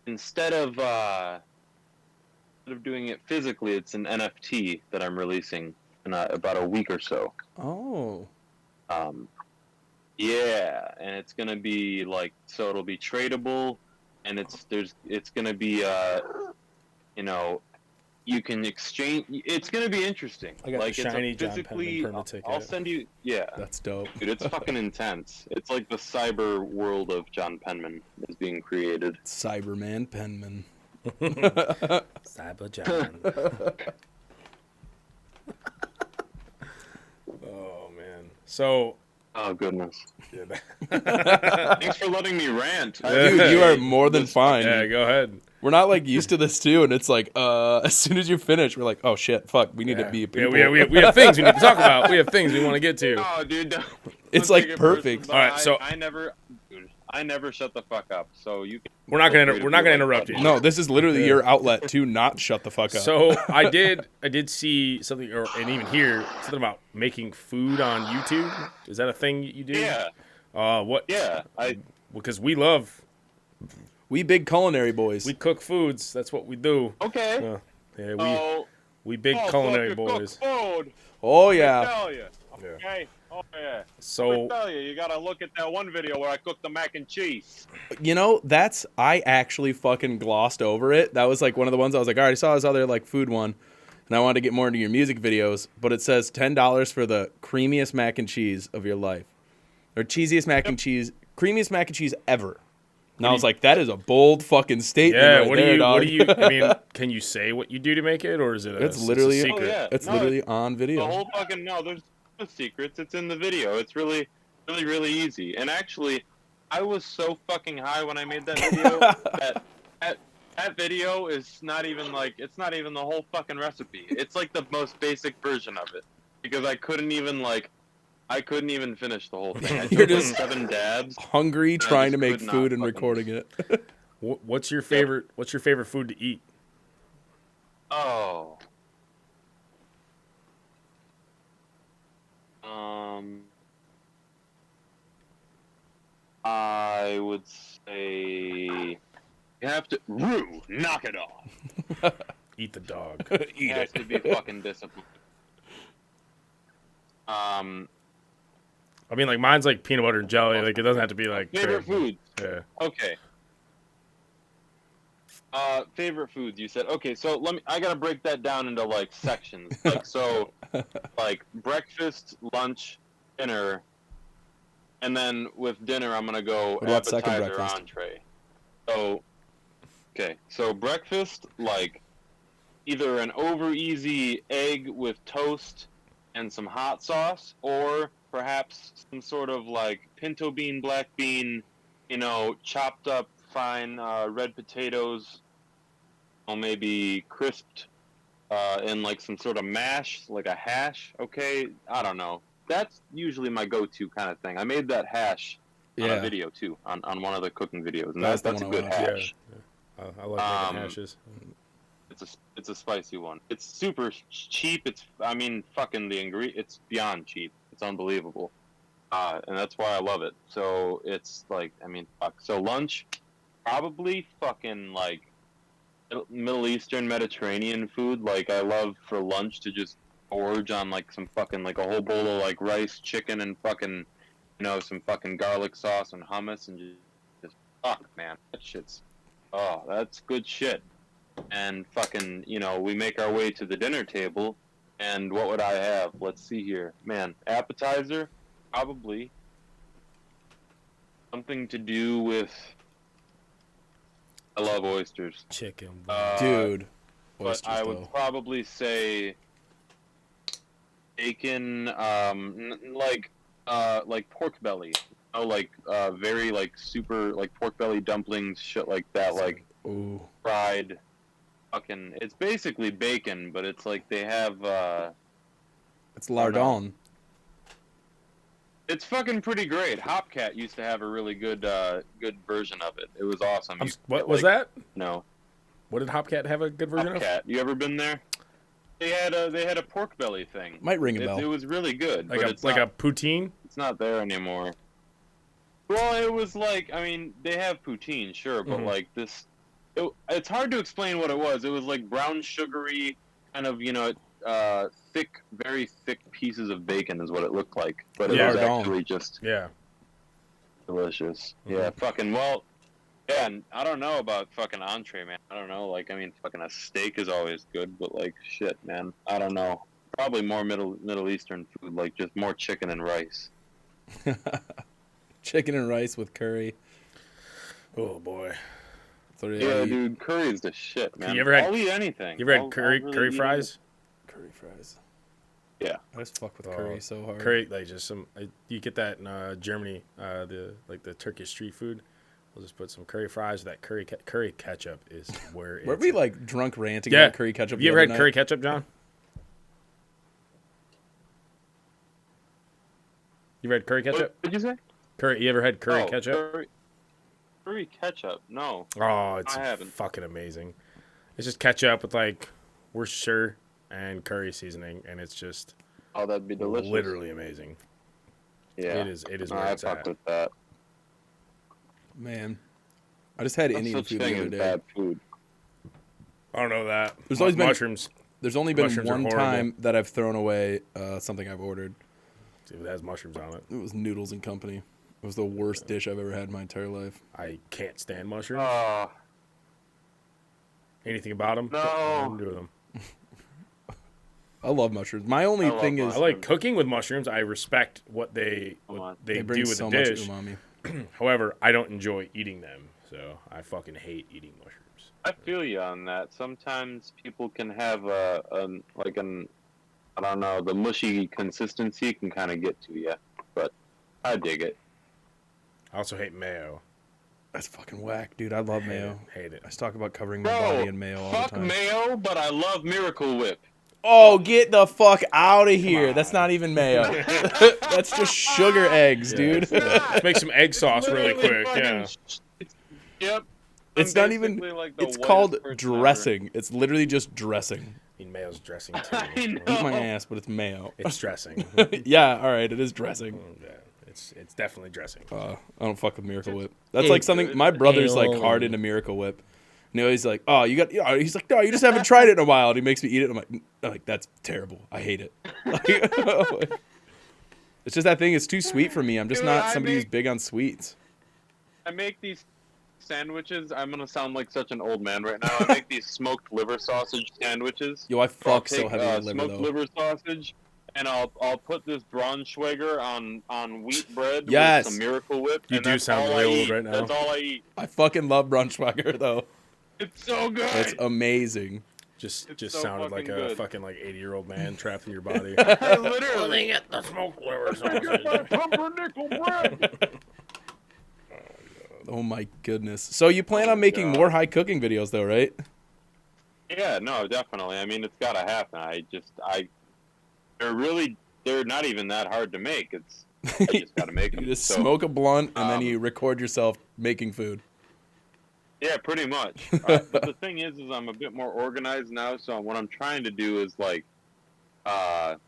instead of doing it physically, it's an NFT that I'm releasing in about a week or so. Oh. Yeah, and it's gonna be like, so it'll be tradable, and it's gonna be you can exchange. It's gonna be interesting. I got like shiny it's a John physically. Penman perma ticket. I'll send you. Yeah, That's dope. dude, it's fucking intense. It's like the cyber world of John Penman is being created. Cyberman Penman. Cyber John. Oh man. So. Oh goodness. Yeah. Thanks for letting me rant. Dude, you are more than fine. Yeah, go ahead. We're not like used to this too, and it's like as soon as you finish, we're like, oh shit, fuck, we need to be people. Yeah, we have things we need to talk about. We have things we want to get to. Oh, dude, don't It's take like it perfect. personal. All right, so- I never shut the fuck up. So you. We're not gonna interrupt you. No, this is literally your outlet to not shut the fuck up. So I did see something, and even hear something about making food on YouTube. Is that a thing you do? Yeah. What? Yeah. Because we big culinary boys. we cook foods. That's what we do. Okay. Yeah, we big culinary boys. Food. Oh yeah. Tell you. Yeah. Okay. Oh yeah. So I tell you, you gotta look at that one video where I cooked the mac and cheese. You know, I actually fucking glossed over it. That was like one of the ones I was like, all right, I saw this other like food one, and I wanted to get more into your music videos, but it says $10 for the creamiest mac and cheese of your life, or cheesiest mac and cheese, creamiest mac and cheese ever. And I was like, that is a bold fucking statement. yeah, right what there, do you? dog. What do you? I mean, can you say what you do to make it, or is it? It's a literally- secret? Oh, yeah. It's No, literally on The video. whole fucking there's no secrets. It's in the video. It's really, really, really easy. And actually, I was so fucking high when I made that video that video is not even like it's not even the whole fucking recipe. It's like the most basic version of it because I couldn't even finish the whole thing. I You're took like just 7 dabs. Hungry, I trying to just make could food not and fucking- recording it. What's your favorite? What's your favorite food to eat? Oh. I would say you have to knock it off. Eat the dog. You have to be fucking disciplined. I mean, like mine's like peanut butter and jelly. Like it doesn't have to be like Favorite crazy. foods. Yeah. Okay. Favorite foods. You said okay. So I gotta break that down into like sections. Like breakfast, lunch, dinner, and then with dinner I'm gonna go What about second appetizer, breakfast? entree. So, okay. So breakfast, like either an over easy egg with toast and some hot sauce, or perhaps some sort of like pinto bean, black bean, chopped up fine red potatoes, or maybe crisped in like some sort of mash, like a hash. Okay, I don't know. That's usually my go-to kind of thing. I made that hash on a video too, on one of the cooking videos, and That's that's the a one I good watched. hash. I like making hashes. It's a spicy one. It's super cheap. Fucking the it's beyond cheap. It's unbelievable. And that's why I love it. So it's like, fuck. So lunch, probably fucking like Middle Eastern Mediterranean food. Like I love for lunch to just gorge on like some fucking like a whole bowl of like rice, chicken, and fucking some fucking garlic sauce and hummus and just fuck, man. That shit's that's good shit. And fucking, we make our way to the dinner table, and what would I have? Let's see here. Man, appetizer, probably something to do with, I love oysters. Chicken. Dude. But Oysters, I would though. probably say bacon, like pork belly. Very like super like pork belly dumplings, shit like that, like Ooh. fried. Fucking, it's basically bacon, but it's like they have. It's lardon. It's fucking pretty great. Hopcat used to have a really good version of it. It was awesome. What was that? No, What did Hopcat have a good version of? Hopcat. You ever been there? They had a pork belly thing. Might ring a bell. It was really good. Like but a it's like not, a poutine? It's not there anymore. Well, it was like they have poutine, sure, but like this. It's hard to explain what it was. It was like brown sugary, kind of thick, very thick pieces of bacon is what it looked like. But it was Lardon. actually just Yeah. delicious. Yeah, fucking well. Yeah, and I don't know about fucking entree, man. I don't know. Like, fucking a steak is always good, but like, shit, man. I don't know. Probably more Middle Eastern food, like just more chicken and rice. Chicken and rice with curry. Oh boy. That's what Yeah, I eat. dude, curry is the shit, man. You ever had- I'll eat anything. You ever had I'll curry really eat fries? Curry fries. Yeah. I just fuck with curry so hard. Curry, like just some. You get that in Germany, the Turkish street food. We'll just put some curry fries. That curry ketchup is where. Were it's we like drunk ranting Yeah. about curry ketchup? Have you the ever other had curry night? ketchup, John? You ever had curry ketchup? What did you say? Curry. You ever had curry Oh, ketchup? Curry ketchup? No. Oh, it's I haven't. fucking amazing. It's just ketchup with like Worcestershire and curry seasoning, and it's just Oh, that'd be delicious. literally amazing. Yeah. It is No, where I it's fuck at. with that. Man, I just had No Indian such food the thing other as day. bad food. I don't know that. There's always been- mushrooms. There's only been Mushrooms are one horrible. time that I've thrown away something I've ordered. It has mushrooms on it. It was Noodles and Company. It was the worst dish I've ever had in my entire life. I can't stand mushrooms. Oh, Anything about them? No. Nothing to do with them. I love mushrooms. My only I love thing is I like cooking with mushrooms. I respect what Come what on. they bring do with so the much dish. umami. However, I don't enjoy eating them, so I fucking hate eating mushrooms. I feel you on that. Sometimes people can have I don't know, the mushy consistency can kind of get to you, but I dig it. I also hate mayo. That's fucking whack, dude. I love mayo. Hate it. I just talk about covering my Bro, body in mayo all fuck the time. mayo, but I love Miracle Whip. Oh, get the fuck out of here. on. That's not even mayo. That's just sugar eggs, dude. Let's make some egg sauce really Literally quick. Yeah. Yep. It's I'm not even, basically like the it's whitest called person ever. dressing. It's literally just dressing. I mean, mayo's dressing too. I know. Eat my ass, but it's mayo. It's dressing. Yeah, all right, it is dressing. Yeah, it's definitely dressing. I don't fuck with Miracle Whip. That's Hey, like something, my brother's like Ayo. hard into Miracle Whip. You know, he's like, oh, you got, he's like, no, you just haven't tried it in a while. And he makes me eat it. I'm like, that's terrible. I hate it. It's just that thing. It's too sweet for me. I'm just Dude, not I somebody who's make- big on sweets. I make these sandwiches. I'm gonna sound like such an old man right now. I make these smoked liver sausage sandwiches. Yo, I So I'll fuck so take, heavy with liver smoked though. liver sausage, and I'll put this Braunschweiger on wheat bread Yes. with some Miracle Whip. You and do that's sound all really I old eat. right now. That's all I eat. I fucking love Braunschweiger though. It's so good. It's amazing. Just It's just so sounded like fucking a good. fucking like 80-year-old man trapped in your body. I literally get the smoked liver pumpernickel bread. Oh my goodness. So you plan on making more high cooking videos though, right? Yeah, no, definitely. I mean, it's gotta happen. They're not even that hard to make. I just gotta make them. You just So, smoke a blunt and then um, you record yourself making food. Yeah, pretty much. But the thing is I'm a bit more organized now. So what I'm trying to do is I'm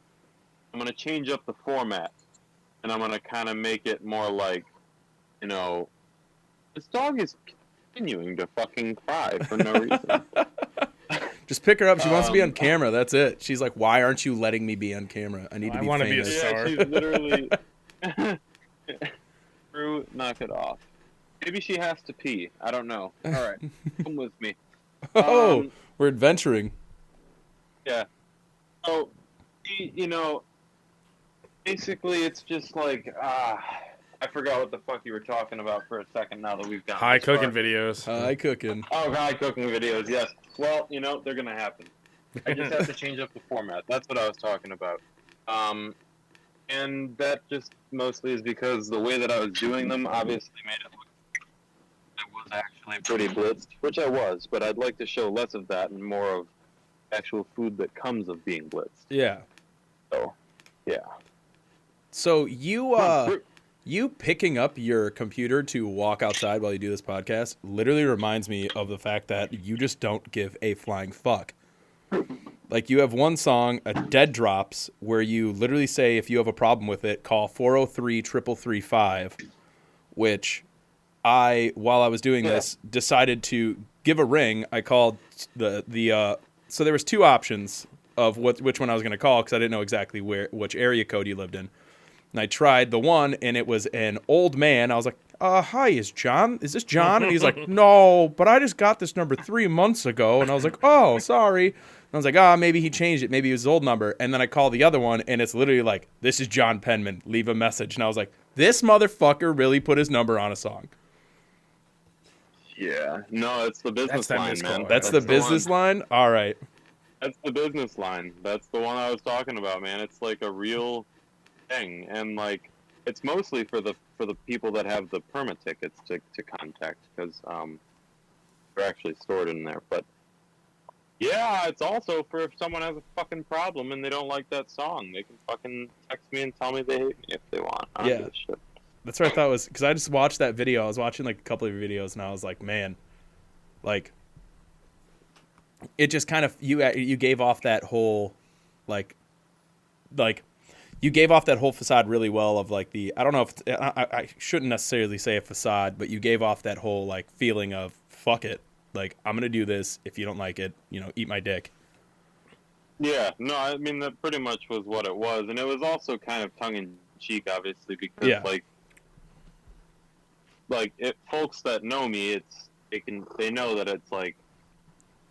gonna change up the format, and I'm gonna kind of make it more like, this dog is continuing to fucking cry for no reason. Just pick her up. She wants to be on camera. That's it. She's like, why aren't you letting me be on camera? I need to I be wanna be a famous. star. Yeah, she's literally. Drew, knock it off. Maybe she has to pee. I don't know. All right, come with me. Oh, Um, we're adventuring. Yeah. So, basically, it's just like I forgot what the fuck you were talking about for a second. Now that we've got High cooking videos. High cooking. Oh, high cooking videos. Yes. Well, they're gonna happen. I just have to change up the format. That's what I was talking about. And that just mostly is because the way that I was doing them obviously made it look like I was actually pretty blitzed, which I was, but I'd like to show less of that and more of actual food that comes of being blitzed. Yeah. So, yeah. So you picking up your computer to walk outside while you do this podcast literally reminds me of the fact that you just don't give a flying fuck. Like, you have one song, a Dead Drops, where you literally say if you have a problem with it, call 403-3335, which while I was doing this, decided to give a ring. I called so there was two options of which one I was going to call because I didn't know exactly which area code you lived in. And I tried the one, and it was an old man. I was like, hi, is this John? And he's like, no, but I just got this number 3 months ago. And I was like, oh, sorry. And I was like, maybe he changed it. Maybe it was his old number. And then I called the other one, and it's literally like, this is John Penman. Leave a message. And I was like, this motherfucker really put his number on a song. Yeah. No, it's the business that line, missed man. call. That's the business line? All right. That's the business line. That's the one I was talking about, man. It's like a real thing, and like it's mostly for the people that have the permit tickets to contact, because they're actually stored in there. But yeah, it's also for if someone has a fucking problem and they don't like that song, they can fucking text me and tell me they hate me if they want. I don't give a shit. That's what I thought was, because I just watched that video. I was watching like a couple of videos, and I was like, man, like, it just kind of, you gave off that whole, like you gave off that whole facade really well of like I don't know if I shouldn't necessarily say a facade, but you gave off that whole like feeling of fuck it, like I'm gonna do this. If you don't like it, eat my dick. Yeah, no, I mean that pretty much was what it was, and it was also kind of tongue in cheek, obviously, because Yeah. folks that know me, they know that it's like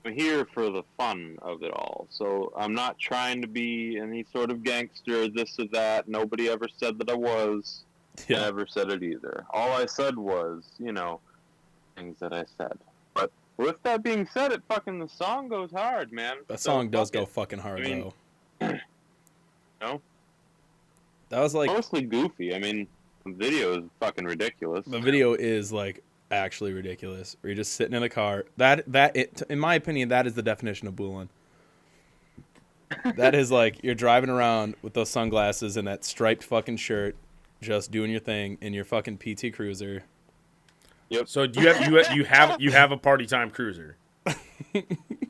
I'm here for the fun of it all. So I'm not trying to be any sort of gangster, this or that. Nobody ever said that I was. I Yeah. never said it either. All I said was, things that I said. But with that being said, the song goes hard, man. That So song does fuck go it. fucking hard, I mean, though. No? That was like, Mostly goofy. I mean, the video is fucking ridiculous. the video is like actually ridiculous. Where you're just sitting in the car. In my opinion, that is the definition of Bullen. That is like you're driving around with those sunglasses and that striped fucking shirt, just doing your thing in your fucking PT Cruiser. Yep. So do you have a party time cruiser?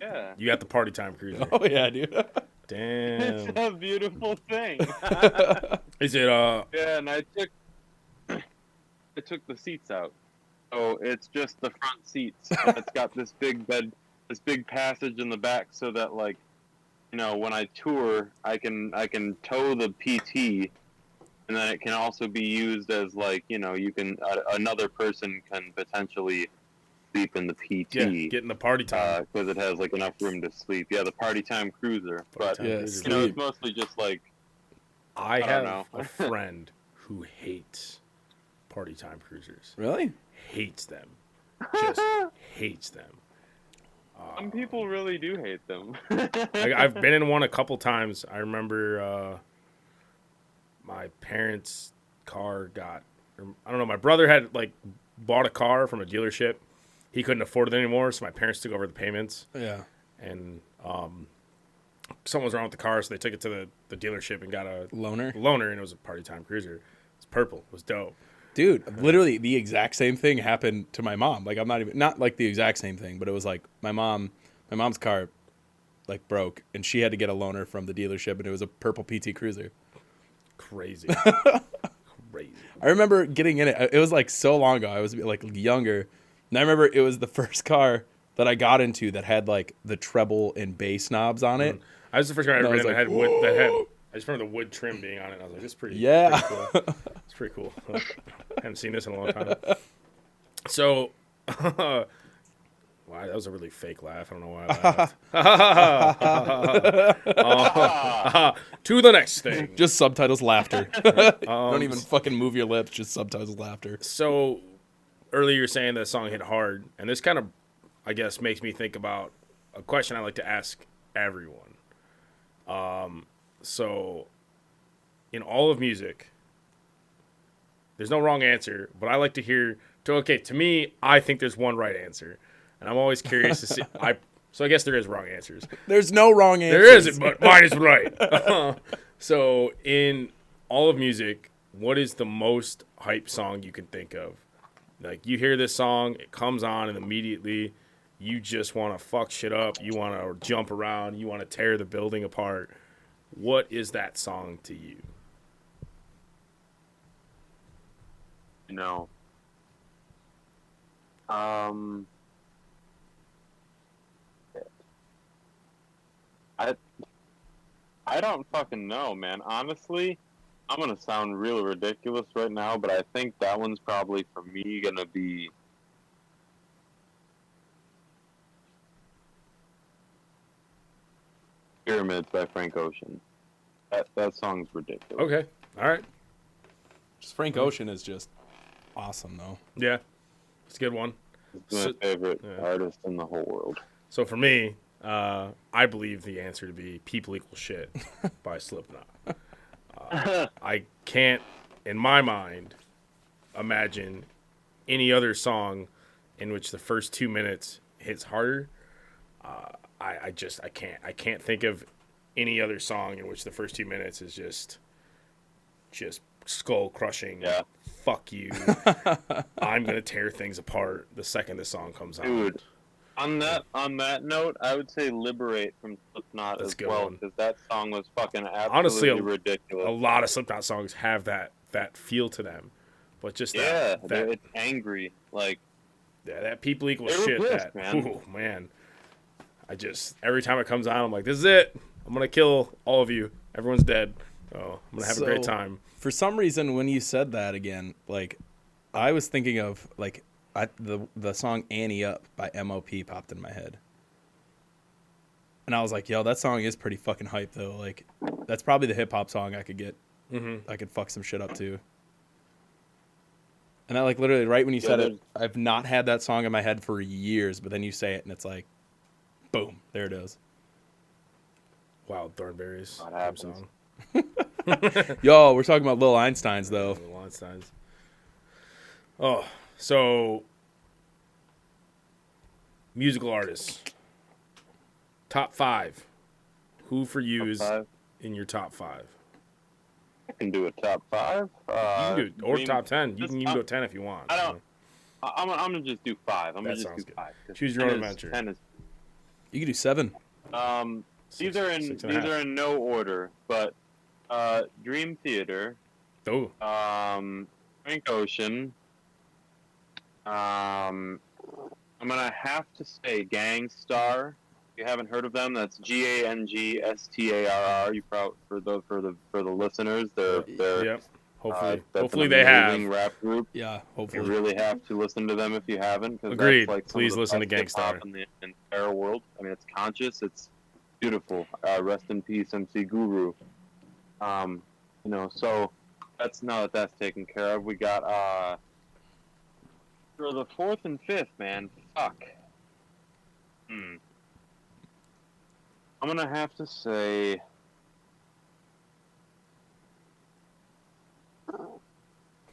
Yeah. You got the party time cruiser. Oh yeah, dude. Damn. It's a beautiful thing. Is it Yeah, and I took the seats out. So it's just the front seats. And it's got this big passage in the back so that when I tour, I can tow the PT, and then it can also be used as another person can potentially sleep in the PT. Yeah, getting the party time. Because it has enough room to sleep. Yeah, the party time cruiser. Party But time Yeah, cruiser. it's mostly just I don't have know. a friend who hates party time cruisers. Really? Hates them. Just hates them. some people really do hate them. I've been in one a couple times. I remember my parents' car I don't know, my brother had bought a car from a dealership. He couldn't afford it anymore, so my parents took over the payments. Yeah. And something was wrong with the car, so they took it to the dealership and got a Loner? loaner, and it was a party time cruiser. It was purple. It was dope. Dude, literally the exact same thing happened to my mom. I'm not like the exact same thing, but it was like my mom's car broke and she had to get a loaner from the dealership and it was a purple PT Cruiser. Crazy. Crazy. I remember getting in it. It was so long ago. I was younger. And I remember it was the first car that I got into that had the treble and bass knobs on it. I was the first car I And I ever was been in like, that had wood. I just remember the wood trim being on it. And I was like, this is pretty. Yeah. Pretty cool. It's pretty cool. I haven't seen this in a long time. So, wow, that was a really fake laugh. I don't know why I laughed. To the next thing. Just subtitles laughter. Don't even fucking move your lips. Just subtitles laughter. So, earlier you were saying that song hit hard, and this kind of, I guess, makes me think about a question I like to ask everyone. So, in all of music, there's no wrong answer, but I like to hear. To me, I think there's one right answer, and I'm always curious to see. So I guess there is wrong answers. There's no wrong answer. There isn't, but mine is right. So, in all of music, what is the most hype song you can think of? You hear this song, it comes on, and immediately you just want to fuck shit up. You want to jump around. You want to tear the building apart. What is that song to you? I don't fucking know, man. Honestly, I'm gonna sound real ridiculous right now, but I think that one's probably for me gonna be Pyramids by Frank Ocean. That song's ridiculous. Okay. All right. Just Frank Ocean is just awesome, though. Yeah. It's a good one. It's my favorite artist in the whole world. So for me, I believe the answer to be People Equal Shit by Slipknot. I can't, in my mind, imagine any other song in which the first 2 minutes hits harder. I can't think of any other song in which the first 2 minutes is just skull crushing. Yeah. Fuck you. I'm gonna tear things apart the second the song comes on. Dude, on that note, I would say Liberate from Slipknot That's as a good well, one. because that song was fucking absolutely Honestly, ridiculous. A lot of Slipknot songs have that feel to them, but just that it's angry. that People Equal They were Shit. pissed, man. Ooh, man. Every time it comes on, I'm like, this is it. I'm gonna kill all of you. Everyone's dead. Oh, I'm gonna have a great time. For some reason, when you said that again, like, I was thinking of, like, the song Annie Up by M.O.P. popped in my head. And I was like, yo, that song is pretty fucking hype, though. Like, that's probably the hip-hop song I could get. I could fuck some shit up, too. And I, like, literally, right when you said it, I've not had that song in my head for years, but then you say it, and it's like, boom, there it is. Wild Thornberries. What happens? Song. Yo, we're talking about Lil Einsteins, though. Lil Einsteins. Oh, so musical artists. Top 5. Who for you is in your top 5? I can do a top 5. You can do or top 10. You can go 10 if you want. I don't. I'm gonna just do 5. I'm gonna just do 5. Choose your own adventure. 10 is, You could do 7. these are in no order, but Dream Theater, Oh, Frank Ocean. I'm gonna have to say Gangstar. If you haven't heard of them, that's Gangstarr. You probably for the listeners, they're yep. Hopefully, that's hopefully an they amazing have. rap group. Yeah, You hopefully. really have to listen to them if you haven't. Cause Agreed. That's like some Please of the listen to best hip-hop Gangstar. in the entire world. I mean, it's conscious. It's beautiful. Rest in peace, MC Guru. So that's now that that's taken care of. We got for the 4th and 5th, man. Fuck. I'm gonna have to say.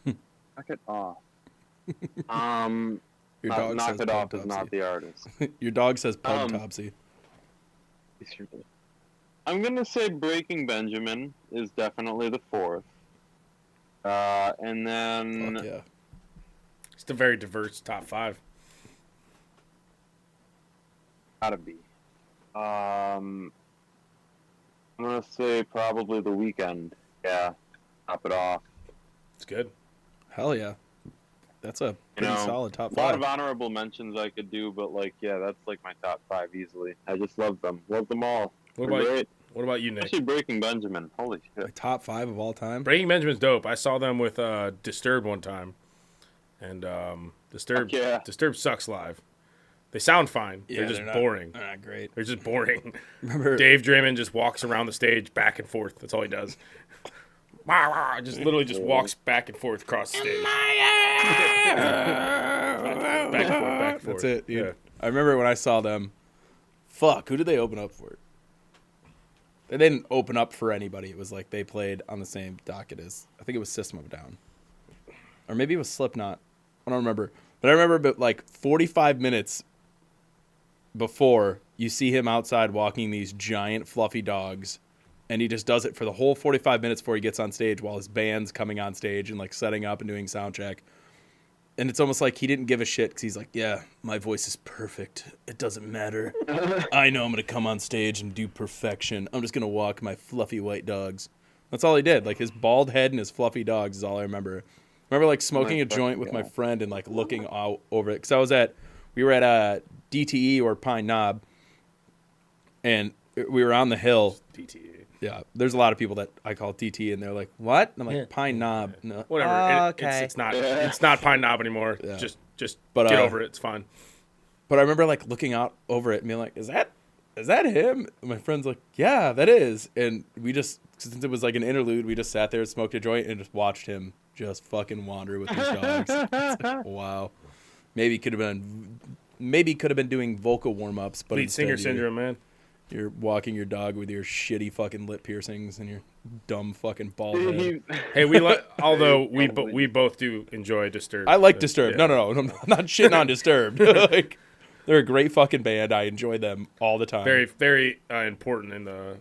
Knock it off. Your dog Knock says It Off is Pug not Topsy. the artist. Your dog says Pug Topsy. I'm gonna say Breaking Benjamin is definitely the 4th. And then Fuck yeah. It's a very diverse top 5. gotta be. I'm gonna say probably The Weeknd. Yeah, top it off. It's good. Hell yeah. That's a pretty solid top A lot 5. of honorable mentions I could do, but that's like my top 5 easily. I just love them. Love them all. What They're about great. What about you, Nick? Especially Breaking Benjamin. Holy shit. My top 5 of all time. Breaking Benjamin's dope. I saw them with Disturbed one time, and Disturbed Fuck yeah. Disturbed sucks live. They sound fine. Yeah, they're just not- boring. They're not great. They're just boring. Remember, Dave Draymond just walks around the stage back and forth. That's all he does. Just literally just walks back and forth across the stage. Back and forth, back and forth. that's it, dude. Yeah. I remember when I saw them. Fuck, who did they open up for? They didn't open up for anybody. It was like they played on the same docket as, I think it was System of a Down. Or maybe it was Slipknot. I don't remember. But I remember like 45 minutes before, you see him outside walking these giant fluffy dogs, and he just does it for the whole 45 minutes before he gets on stage while his band's coming on stage and like setting up and doing sound check. And it's almost like he didn't give a shit because he's like, yeah, my voice is perfect. It doesn't matter. I know I'm going to come on stage and do perfection. I'm just going to walk my fluffy white dogs. That's all he did. Like his bald head and his fluffy dogs is all I remember. I remember like smoking a joint with my friend and like looking out over it. Because we were at DTE or Pine Knob. And we were on the hill. DTA. Yeah, there's a lot of people that I call DT, and they're like, "What?" And I'm like, "Pine Knob." No. Whatever. Okay. It's not Pine Knob anymore. Yeah. Just But, get over it. It's fine. But I remember like looking out over it and being like, "Is that him?" And my friend's like, "Yeah, that is." And we just, since it was like an interlude, we just sat there, smoked a joint, and just watched him just fucking wander with these dogs. It's like, wow. Maybe could have been doing vocal warm ups, but Lead singer instead syndrome, man. You're walking your dog with your shitty fucking lip piercings and your dumb fucking bald head. Hey, although we both do enjoy Disturbed. I like Disturbed. Yeah. No, I'm not shitting on Disturbed. Like, they're a great fucking band. I enjoy them all the time. Very, very important in the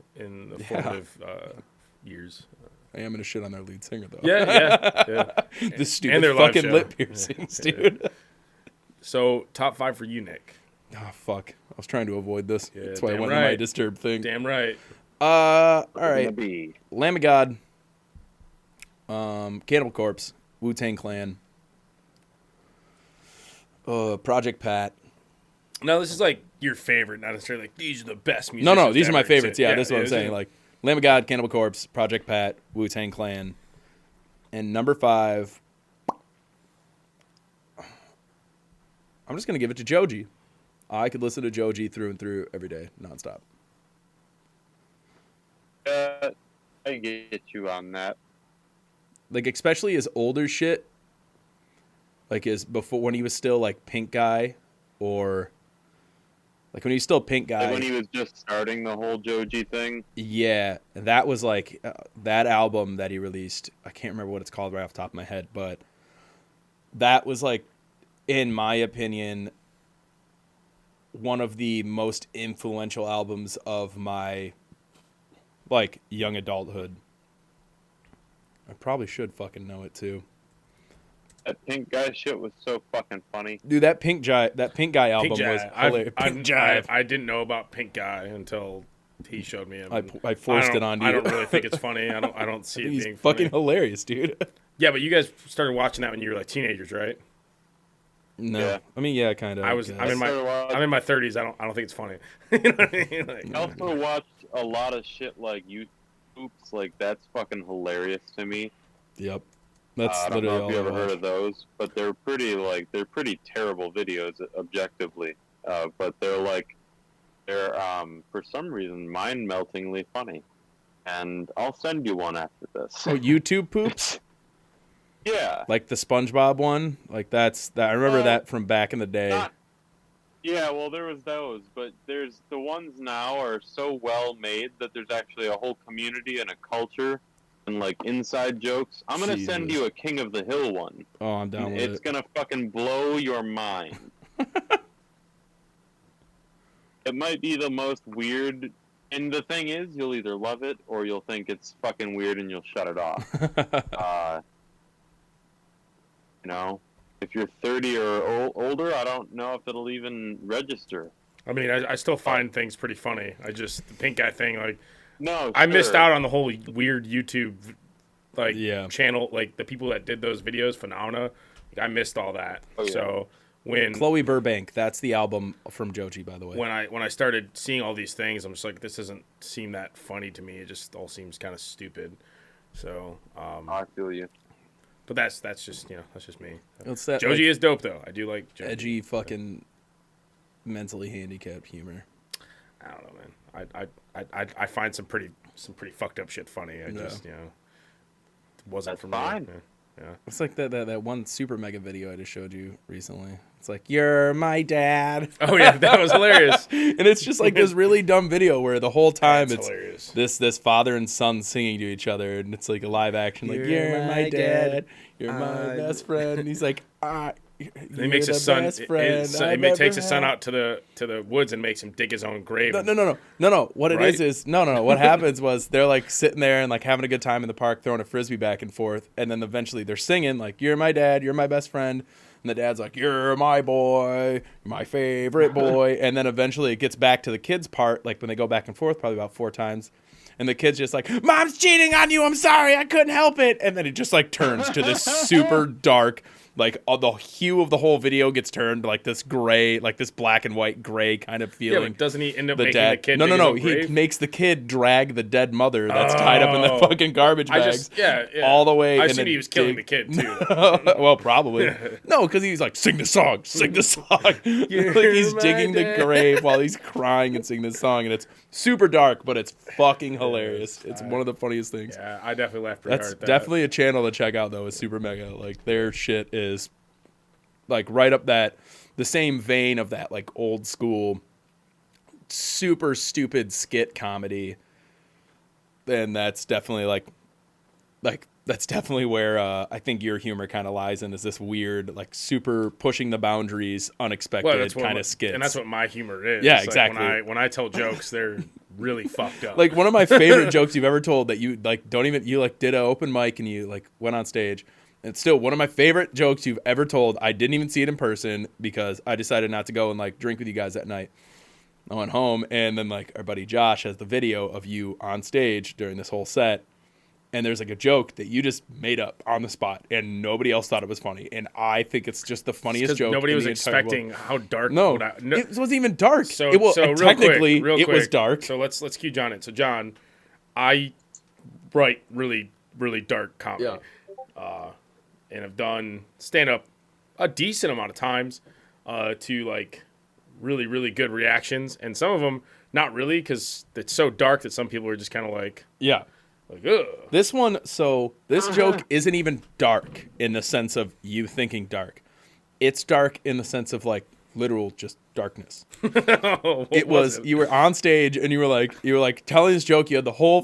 formative years. I am gonna shit on their lead singer though. Yeah. The stupid their live fucking show. lip piercings, dude. So, top 5 for you, Nick. Oh fuck! I was trying to avoid this. Yeah, That's why I damn went to my right. Disturbed thing. Damn right. All right. Lamb of God. Cannibal Corpse. Wu-Tang Clan. Project Pat. No, this is like your favorite, not necessarily like these are the best No, musicians. these are my ever. favorites. Yeah, this is what I'm it's- saying. Like Lamb of God, Cannibal Corpse, Project Pat, Wu-Tang Clan. And number 5, I'm just going to give it to Joji. I could listen to Joji through and through every day, nonstop. I get you on that. Like, especially his older shit. Like, his before, when he was still, like, Pink Guy, or, like, when he was still Pink Guy. Like when he was just starting the whole Joji thing. Yeah, that was, like, that album that he released. I can't remember what it's called right off the top of my head, but that was, like, in my opinion, one of the most influential albums of my, like, young adulthood. I probably should fucking know it too. That Pink Guy shit was so fucking funny. Dude, that Pink Guy album was hilarious. I didn't know about Pink Guy until he showed me him. I forced it on you. I don't really think it's funny. I don't see it He's being fucking funny. hilarious, dude. Yeah, but you guys started watching that when you were like teenagers, right? No, Yeah. I mean, yeah, kind of. I'm in my 30s. I don't think it's funny. You know what I mean? Like, I also watched a lot of shit like Oops, like that's fucking hilarious to me. Yep, that's I don't literally know all if you I ever heard watch. of those, but they're pretty terrible videos objectively. But they're for some reason mind-meltingly funny. And I'll send you one after this. Oh, YouTube poops. Yeah. Like the SpongeBob one, like that's that. I remember that from back in the day. Yeah, well, there was those, but there's the ones now are so well made that there's actually a whole community and a culture and like inside jokes. I'm gonna send you a King of the Hill one. Oh, I'm down with it. It's gonna fucking blow your mind. It might be the most weird, and the thing is, you'll either love it or you'll think it's fucking weird and you'll shut it off. You know, if you're 30 or older, I don't know if it'll even register. I mean, I still find things pretty funny. The Pink Guy thing, like, No, I missed sure. out on the whole weird YouTube, like, Yeah. channel, like, the people that did those videos, Phenomena. Like, I missed all that. Oh, yeah. So when Chloe Burbank, that's the album from Joji, by the way. when I started seeing all these things, I'm just like, this doesn't seem that funny to me. It just all seems kind of stupid. So, I feel you. but that's just that's just me. It's that Joji is dope though. I do like Joji. edgy fucking mentally handicapped humor. I don't know, man. I find some pretty fucked up shit funny. I just it wasn't That's for fine. me. Yeah. It's like that one super mega video I just showed you recently. It's like, you're my dad. Oh yeah, that was hilarious. And it's just like this really dumb video where the whole time That's it's hilarious. this father and son singing to each other, and it's like a live action, like, you're my dad, you're my best friend. And he's like, And he makes his son. It takes his son out to the woods and makes him dig his own grave. No. What it Right? is no. What happens was they're like sitting there and like having a good time in the park, throwing a frisbee back and forth, and then eventually they're singing like, "You're my dad, you're my best friend," and the dad's like, "You're my boy, you're my favorite boy," and then eventually it gets back to the kids' part, like when they go back and forth probably about 4 times. And the kid's just like, "Mom's cheating on you. I'm sorry. I couldn't help it." And then it just like turns to this super dark, like the hue of the whole video gets turned to like this gray, like this black and white gray kind of Yeah, feeling. but doesn't he end up The making dad. the kid? No. dig his own He grave? makes the kid drag the dead mother that's tied up in the fucking garbage bags. All the way. I and assumed then he was killing the dig- kid too. Well, probably. No, because he's like, "Sing the song, sing the song." Like he's my digging dad. the grave while he's crying and singing this song, and it's super dark, but it's fucking hilarious. It's one of the funniest things. Yeah, I definitely laughed pretty That's hard at that. definitely a channel to check out, though. Is Super Mega. Like their shit is like right up the same vein of that like old school, super stupid skit comedy. And that's definitely like that's definitely where I think your humor kind of lies in, is this weird, like super pushing the boundaries, unexpected kind of skits. And that's what my humor is. Yeah, Like, exactly. when I tell jokes, they're really fucked up. Like one of my favorite jokes you've ever told that you like you like did an open mic and you like went on stage. It's still one of my favorite jokes you've ever told. I didn't even see it in person because I decided not to go and like drink with you guys that night. I went home, and then like our buddy Josh has the video of you on stage during this whole set. And there's like a joke that you just made up on the spot, and nobody else thought it was funny. And I think it's just the funniest 'Cause joke. nobody in was the entire world. expecting how dark. No, no. it wasn't even dark. So, it, well, so real technically, quick, it was dark. So let's cue John in. So John, I write really, really dark comedy. Yeah. and have done stand-up a decent amount of times to like really, really good reactions. And some of them, not really, because it's so dark that some people are just kind of like, Yeah. ugh. This one, so this joke isn't even dark in the sense of you thinking dark. It's dark in the sense of like literal just darkness. What was it? you were on stage and you were like telling this joke. You had the whole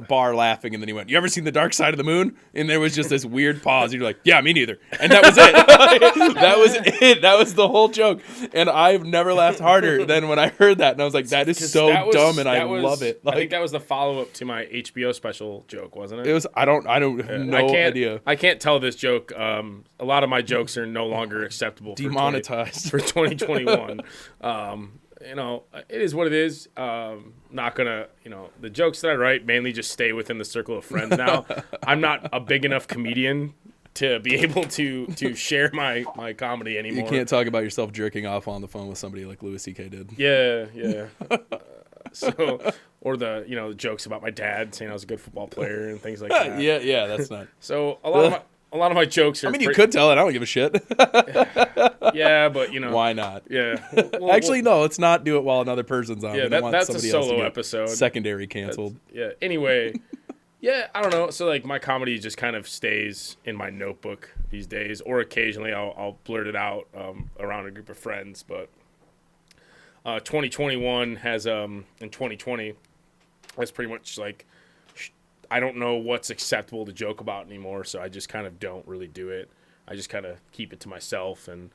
bar laughing, and then you went, "You ever seen The Dark Side of the Moon?" And there was just this weird pause. You're like, "Yeah, me neither." And that was it. That was it. That was the whole joke. And I've never laughed harder than when I heard that. And I was like, "That is 'Cause so that was- dumb," and I that was- love it. I think that was the follow-up to my HBO special joke, wasn't it? It was. I don't. No idea. I can't tell this joke. A lot of my jokes are no longer acceptable. Demonetized. For 2021. It is what it is. Not gonna, the jokes that I write mainly just stay within the circle of friends now. I'm not a big enough comedian to be able to share my comedy anymore. You can't talk about yourself jerking off on the phone with somebody like Louis C.K. did. Yeah. Or the jokes about my dad saying I was a good football player and things like that. Yeah, that's not. So a lot of my jokes are. I mean, you could tell it. I don't give a shit. Yeah, but Why not? Yeah. Actually, no. Let's not do it while another person's on. Yeah, We don't want that's a somebody else to solo get episode. Secondary canceled. Yeah. Anyway, yeah, I don't know. So like my comedy just kind of stays in my notebook these days, or occasionally I'll blurt it out around a group of friends. But 2021 has in 2020 that's pretty much like I don't know what's acceptable to joke about anymore, so I just kind of don't really do it. I just kind of keep it to myself, and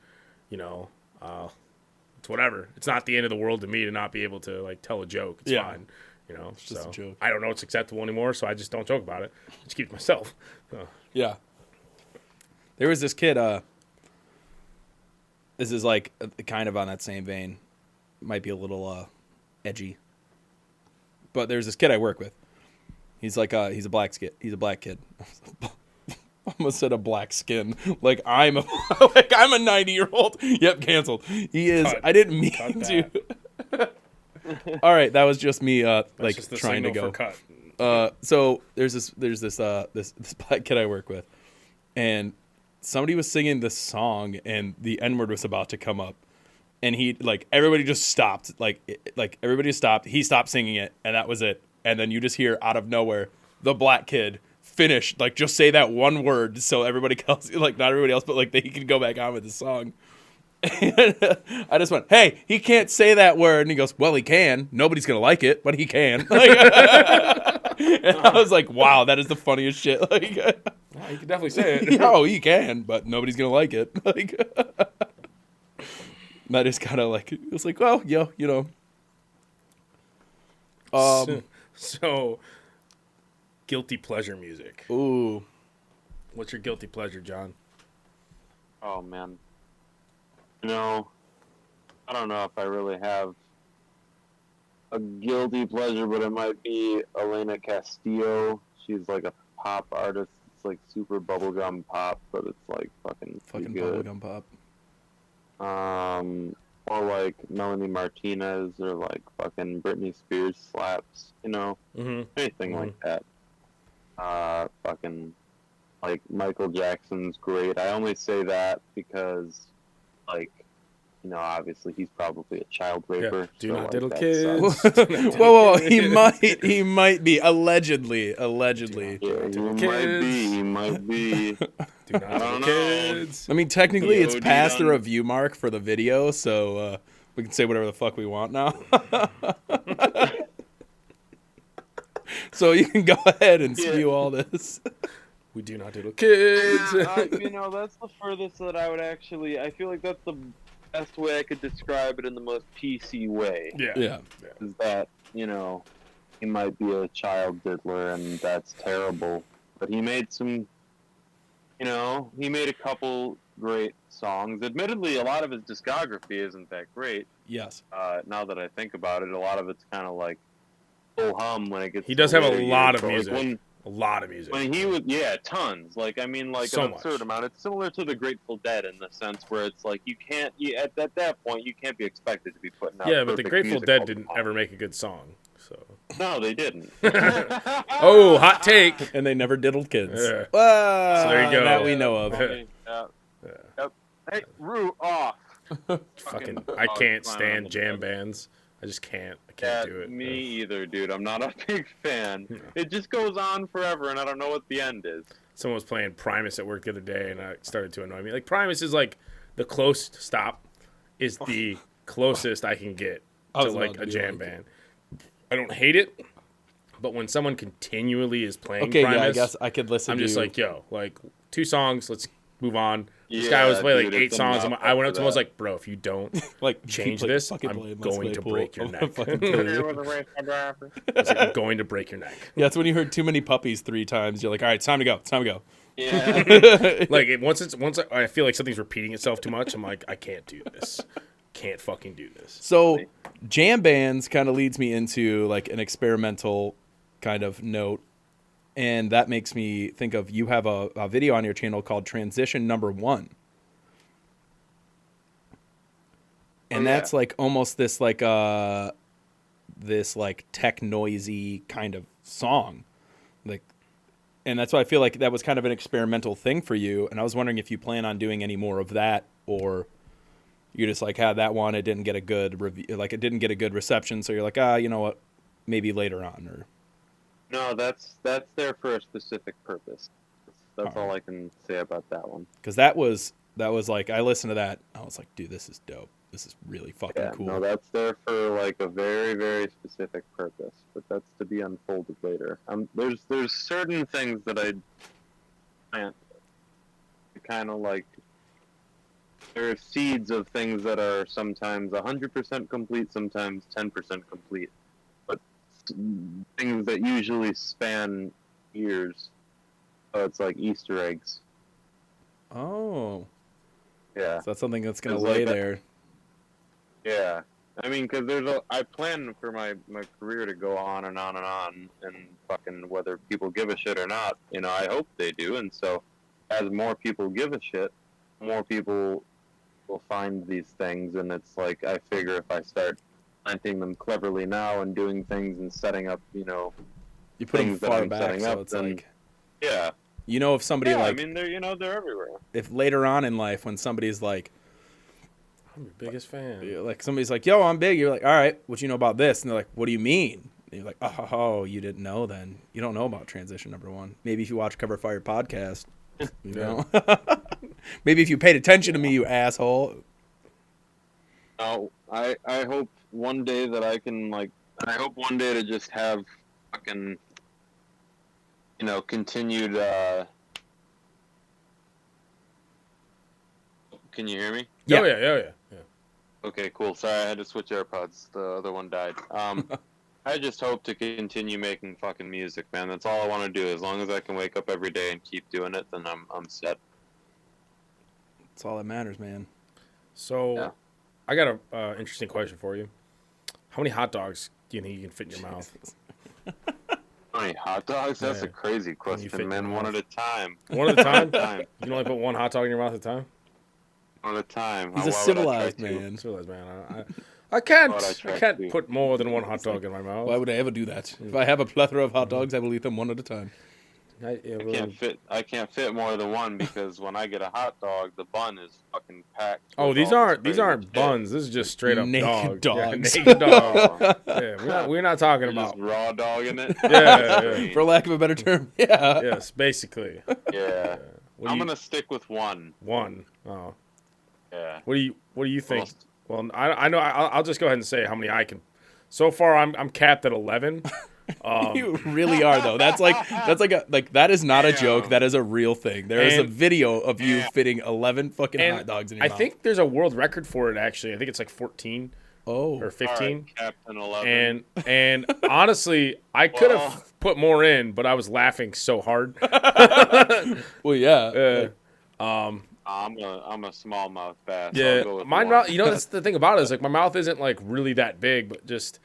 it's whatever. It's not the end of the world to me to not be able to like tell a joke. It's fine, It's just a joke. I don't know what's acceptable anymore, so I just don't joke about it. Just keep it to myself. So. Yeah. There was this kid. This is like kind of on that same vein. Might be a little edgy, but there's this kid I work with. He's like he's a black kid. He's a black kid. I almost said a black skin. Like I'm a 90-year-old. Yep, canceled. He is. Cut. I didn't mean to. All right, that was just me like just the trying to signal go. for cut. So there's this black kid I work with, and somebody was singing this song, and the N-word was about to come up, and he like everybody just stopped. Like everybody stopped. He stopped singing it, and that was it. And then you just hear out of nowhere the black kid finish, like just say that one word so everybody else, like not everybody else, but like he can go back on with the song. And I just went, "Hey, he can't say that word." And he goes, "Well, he can. Nobody's going to like it, but he can." Like, and I was like, wow, that is the funniest shit. Like, Yeah, you can definitely say it. oh, he can, but nobody's going to like it. Like, that is kind of like, it was like, well, So, guilty pleasure music. Ooh. What's your guilty pleasure, John? Oh man. I don't know if I really have a guilty pleasure, but it might be Elena Castillo. She's like a pop artist. It's like super bubblegum pop, but it's like fucking good. bubblegum pop. Or like Melanie Martinez, or like fucking Britney Spears slaps, Mm-hmm. anything like that. Fucking like Michael Jackson's great. I only say that because, like, obviously he's probably a child raper. Yeah. Do so, not like, diddle that kids. sucks. Whoa, he might be allegedly. Yeah, he might be. Do not I don't diddle know. kids. I mean, technically, it's POD past the done. review mark for the video, so we can say whatever the fuck we want now. So you can go ahead and spew all this. We do not diddle kids. That's the furthest that I would actually. I feel like that's the best way I could describe it in the most PC way. Yeah. Is that he might be a child diddler, and that's terrible. But he made some. He made a couple great songs. Admittedly, a lot of his discography isn't that great. Yes. Now that I think about it, a lot of it's kind of like full hum when it gets. He does to have a later lot years. of But, music. Like, A lot of music. when he was, tons. Like, I mean, like So an absurd much. amount. It's similar to the Grateful Dead in the sense where it's like you can't. At that point, you can't be expected to be putting out. Yeah, but the perfect Grateful music Dead all the didn't time. ever make a good song. So No, they didn't. Oh, hot take. And they never diddled kids. Yeah. Well, So there you go. that we know of. Yeah. Yep. Hey, Rue, off. Fucking, dog I can't climbing on stand the jam bed. bands. I just can't. I Yeah, can't do it. me either, dude. I'm not a big fan. It just goes on forever, and I don't know what the end is. Someone was playing Primus at work the other day, and it started to annoy me. Like, Primus is like the is the closest I can get I to was like about to a be jam like- band. I don't hate it, but when someone continually is playing Okay, Primus, yeah, I guess I could listen I'm to just like, yo, like 2 songs, let's move on. This guy was Yeah, playing like dude, 8 it's songs. enough I went up to him, I was after like, bro, if you don't like change play- this, fucking I'm play Let's going Play to Pool. break your I'm neck. fucking kill you. I was like, I'm going to break your neck. Yeah, it's when you heard too many puppies 3 times. You're like, all right, it's time to go. It's time to go. Yeah. Like once I feel like something's repeating itself too much, I'm like, I can't do this. Can't fucking do this. So, jam bands kind of leads me into like an experimental kind of note, and that makes me think of you have a video on your channel called Transition Number 1, and Oh, yeah. that's like almost this like tech noisy kind of song, like, and that's why I feel like that was kind of an experimental thing for you, and I was wondering if you plan on doing any more of that, or you just like had that one, it didn't get a good review, like it didn't get a good reception, so you're like, you know what, maybe later on, or No, that's there for a specific purpose. That's all I can say about that one. because that was like, I listened to that, I was like, dude, this is dope, this is really fucking Yeah, cool. no, that's there for like a very, very specific purpose, but that's to be unfolded later. There's certain things that I plant, kind of like, there are seeds of things that are sometimes 100% complete, sometimes 10% complete, but things that usually span years. So it's like Easter eggs. Oh, Yeah. so that's something that's gonna It's lay like that. there. Yeah, I mean, because I plan for my career to go on and on and on, and fucking whether people give a shit or not, you know, I hope they do, and so as more people give a shit, more people will find these things, and it's like, I figure if I start planting them cleverly now and doing things and setting up, you know, You put them things that far I'm back, setting so up, it's then- like, yeah, you know, if somebody yeah, like, I mean, they're, you know, they're everywhere. if later on in life when somebody's like, I'm your biggest fan. like somebody's like, yo, I'm big. You're like, all right, what you know about this? And they're like, what do you mean? And you're like, oh, you didn't know then. You don't know about Transition Number 1. Maybe if you watch Cover Fire podcast, you know. Maybe if you paid attention to me, you asshole. No, I hope one day that I can, like, I hope one day to just have fucking, you know, continued, can you hear me? Yeah. Oh yeah. Okay, cool. Sorry, I had to switch AirPods. The other one died. I just hope to continue making fucking music, man. That's all I want to do. As long as I can wake up every day and keep doing it, then I'm set. That's all that matters, man. So, Yeah. I got a interesting question for you. How many hot dogs do you think you can fit in your mouth? How many hot dogs? That's Yeah. a crazy you fit question, in man. your One mouth? at a time. One at a time? Time. You can only put one hot dog in your mouth at a time? One at a time. He's Why a would I try civilized to? man. Civilized man. I Why can't. would I I try can't to? put more than one hot dog in my mouth. Why would I ever do that? If I have a plethora of hot dogs, I will eat them one at a time. I I can't fit more than one because when I get a hot dog, the bun is fucking packed. Oh, with these all aren't this aren't crazy shit. buns. This is just straight up Naked dog. dogs. Yeah, naked dog. Oh, Yeah, we're not talking you're just about. raw dogging it. Yeah. For lack of a better term, yeah. Yes, basically. Yeah. What do I'm you- gonna stick with one. one. Oh, Yeah. what do you think? Almost- Well, I know. I'll just go ahead and say how many I can. So far, I'm capped at 11. You really are though. That's like that is not a joke. Damn. That is a real thing. There is a And- video of you Yeah. fitting 11 fucking And hot dogs in your I mouth. think there's a world record for it. Actually, I think it's like 14 Oh, or 15. All right, Captain 11. And honestly, I could have Well- put more in, but I was laughing so hard. well, yeah. I'm a small mouth bass. Yeah, I'll go with my one. mouth. You know, that's the thing about it is like my mouth isn't like really that big, but just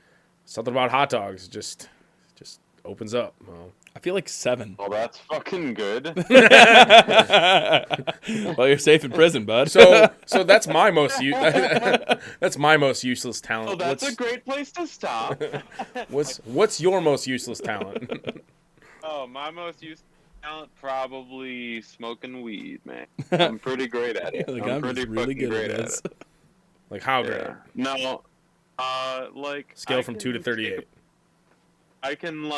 something about hot dogs just opens up. Well, I feel like 7. Well, that's fucking good. Well, you're safe in prison, bud. So that's my most that's my most useless talent. Oh, that's a great place to stop. What's your most useless talent? Oh, my most used talent, probably smoking weed, man. I'm pretty great at it. Like, I'm I'm pretty just really fucking good great at at this. it. Like how great? Yeah. No, like Scale I from can 2 to 38. take- I can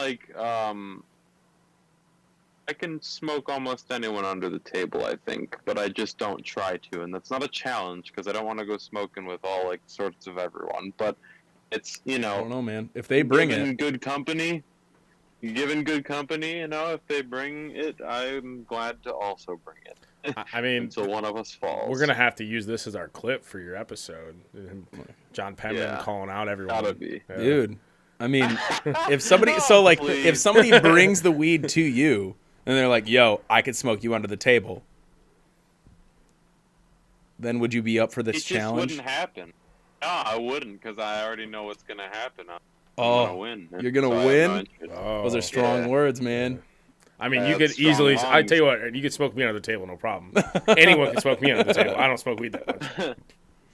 I can smoke almost anyone under the table, I think, but I just don't try to, and that's not a challenge because I don't want to go smoking with all like sorts of everyone. But it's I don't know, man. If they bring given it, good company. Given good company, if they bring it, I'm glad to also bring it. I mean, Until one of us falls. we're gonna have to use this as our clip for your episode. John Penman Yeah. calling out everyone. Gotta be. Yeah. dude. I mean, if somebody, so like, Please. if somebody brings the weed to you and they're like, "Yo, I could smoke you under the table," then would you be up for this It just challenge? wouldn't happen. No, I wouldn't, because I already know what's gonna happen. I'm Oh, gonna win. you're gonna So I have no win? interest. Oh. Those are strong Yeah. words, man. I mean, you That's could easily. strong I tell you what, you could smoke me under the table, no problem. Anyone can smoke me under the table. I don't smoke weed that much.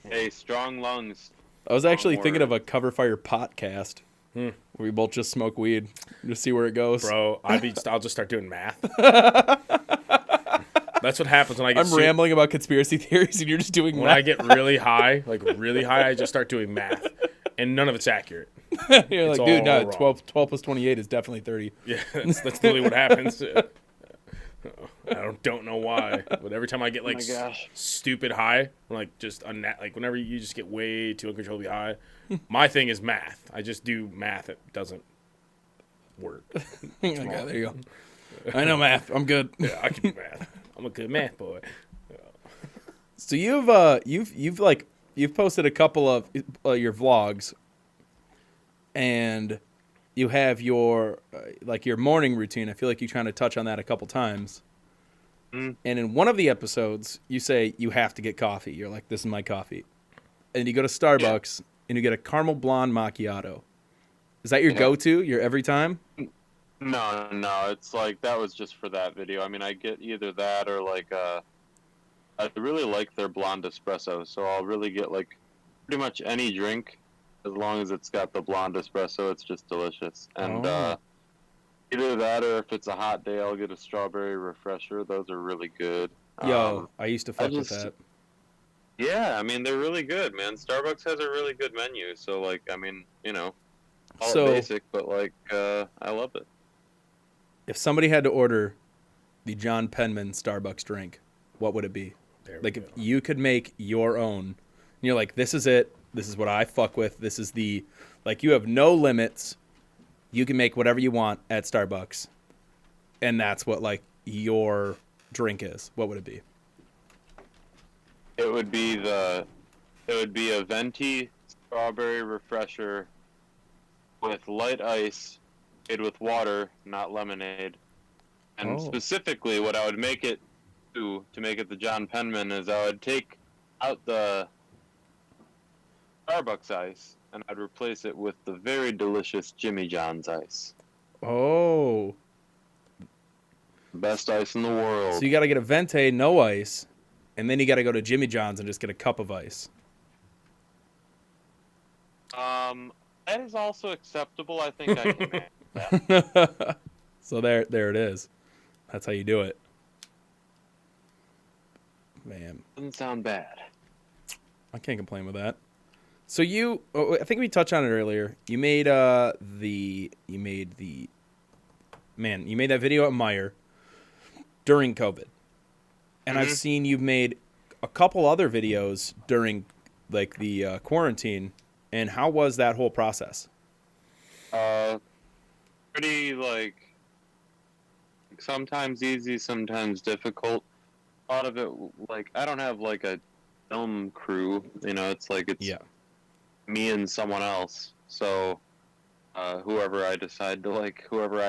Hey, strong lungs. I was actually Strong thinking of a words. cover fire podcast where we both just smoke weed, just see where it goes. Bro, I'll just start doing math. That's what happens when I get I'm rambling about conspiracy theories, and you're just doing when math. I get really high, I just start doing math, and none of it's accurate. You're it's like, dude, no, all wrong. 12 plus 28 is definitely 30. Yeah, that's literally what happens. I don't know why, but every time I get like my gosh. stupid high, like just like whenever you just get way too uncontrollably high, my thing is math. I just do math. It doesn't work. Okay, there you go. I know math. I'm good. Yeah, I can do math. I'm a good math boy. So you've posted a couple of your vlogs, and you have your your morning routine. I feel like you kind of touch on that a couple times. Mm. And in one of the episodes, you say you have to get coffee. You're like, "This is my coffee," and you go to Starbucks and you get a caramel blonde macchiato. Is that your Yeah. go-to? Your every time? No, it's like that was just for that video. I mean, I get either that or I really like their blonde espresso, so I'll really get like pretty much any drink as long as it's got the blonde espresso. It's just delicious. And Oh. either that or if it's a hot day, I'll get a strawberry refresher. Those are really good. Yo, I used to fuck with just- that. Yeah, I mean they're really good, man. Starbucks has a really good menu, so I mean, all So- basic, but I love it. If somebody had to order the John Penman Starbucks drink, what would it be? There we Like go. if you could make your own, and you're like, this is it. This is what I fuck with. This is you have no limits. You can make whatever you want at Starbucks, and that's what your drink is. What would it be? It would be a venti strawberry refresher with light ice, made with water, not lemonade. And Oh. specifically, what I would make it to make it the John Penman is I would take out the Starbucks ice and I'd replace it with the very delicious Jimmy John's ice. Oh, Best ice in the world. so you got to get a venti, no ice, and then you got to go to Jimmy John's and just get a cup of ice. That is also acceptable. I think I can manage that. So there it is. That's how you do it. Man, Doesn't sound bad. I can't complain with that. So I think we touched on it earlier. You made that video at Meyer during COVID, and I've seen you've made a couple other videos during the quarantine. And how was that whole process? Pretty sometimes easy, sometimes difficult. A lot of it I don't have a film crew. It's Yeah. me and someone else. So whoever I decide to whoever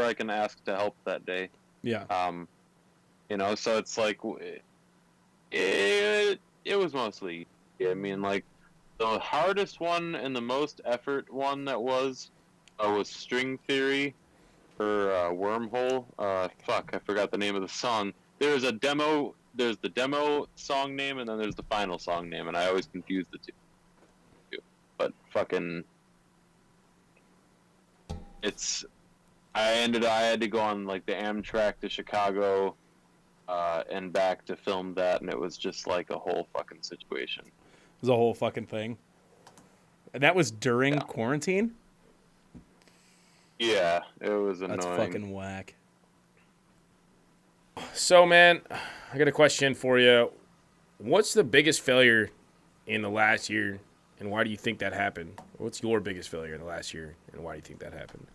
I can ask to help that day. Yeah. So it's it was mostly. I mean, the hardest one and the most effort one that was string theory. Wormhole. Fuck, I forgot the name of the song. There's a demo. There's the demo song name, and then there's the final song name, and I always confuse the two. But fucking, it's. I had to go on like the Amtrak to Chicago, and back to film that, and it was just like a whole fucking situation. It was a whole fucking thing. And that was during quarantine? Yeah, it was annoying. That's fucking whack. So, man, I got a question for you. What's the biggest failure in the last year, and why do you think that happened? What's your biggest failure in the last year, and why do you think that happened?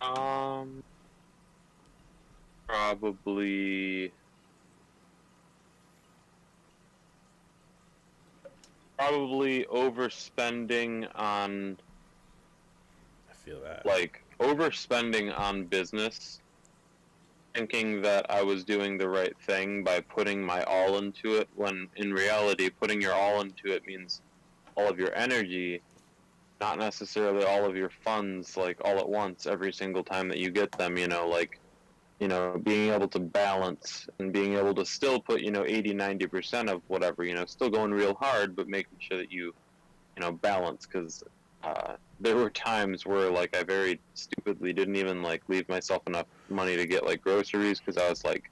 Probably overspending on, I feel that. like, overspending on business, thinking that I was doing the right thing by putting my all into it, when in reality, putting your all into it means all of your energy, not necessarily all of your funds, like, all at once, every single time that you get them, like, being able to balance and being able to still put, 80-90% of whatever, still going real hard, but making sure that you, balance, because there were times where, like, I very stupidly didn't even, like, leave myself enough money to get, like, groceries, because I was, like,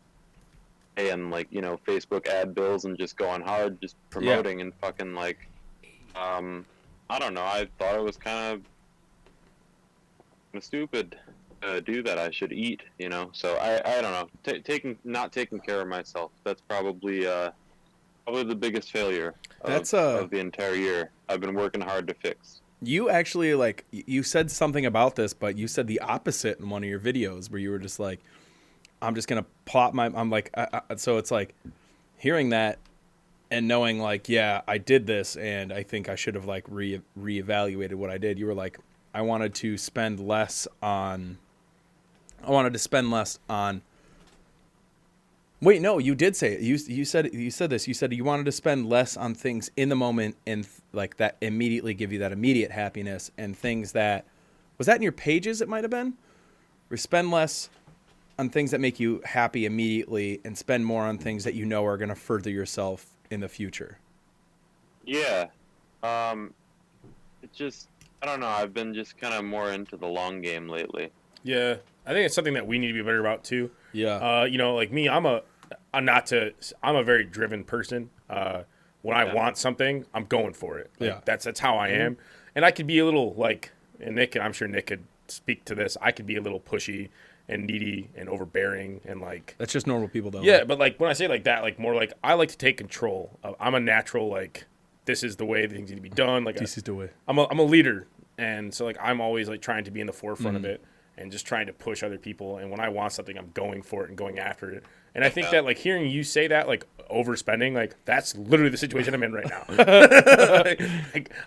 paying, like, Facebook ad bills and just going hard, just promoting and fucking, like, I don't know, I thought it was kind of stupid to do that. I should eat, so I don't know, not taking care of myself, that's probably the biggest failure of the entire year. I've been working hard to fix. You actually, like, you said something about this, but you said the opposite in one of your videos where you were just like, I'm just going to plot I'm like, so it's like hearing that and knowing like, yeah, I did this and I think I should have like reevaluated what I did. You were like, I wanted to spend less on, wait, no, you did say it. You said this. You said you wanted to spend less on things in the moment and like that immediately give you that immediate happiness, and things that was that in your pages. It might have been. Or spend less on things that make you happy immediately, and spend more on things that you know are going to further yourself in the future. Yeah, it just, I don't know. I've been just kind of more into the long game lately. Yeah, I think it's something that we need to be better about too. Yeah. Like me, I'm a very driven person. When I want something, I'm going for it. Like, that's how I am. And I could be a little like, and I'm sure Nick could speak to this. I could be a little pushy and needy and overbearing and like. That's just normal people though. Yeah, but like when I say like that, like more like I like to take control. I'm a natural like, this is the way things need to be done. Like this is the way. I'm a leader, and so like I'm always like trying to be in the forefront of it. And just trying to push other people. And when I want something, I'm going for it and going after it. And I think that, like, hearing you say that, like, overspending, like, that's literally the situation I'm in right now.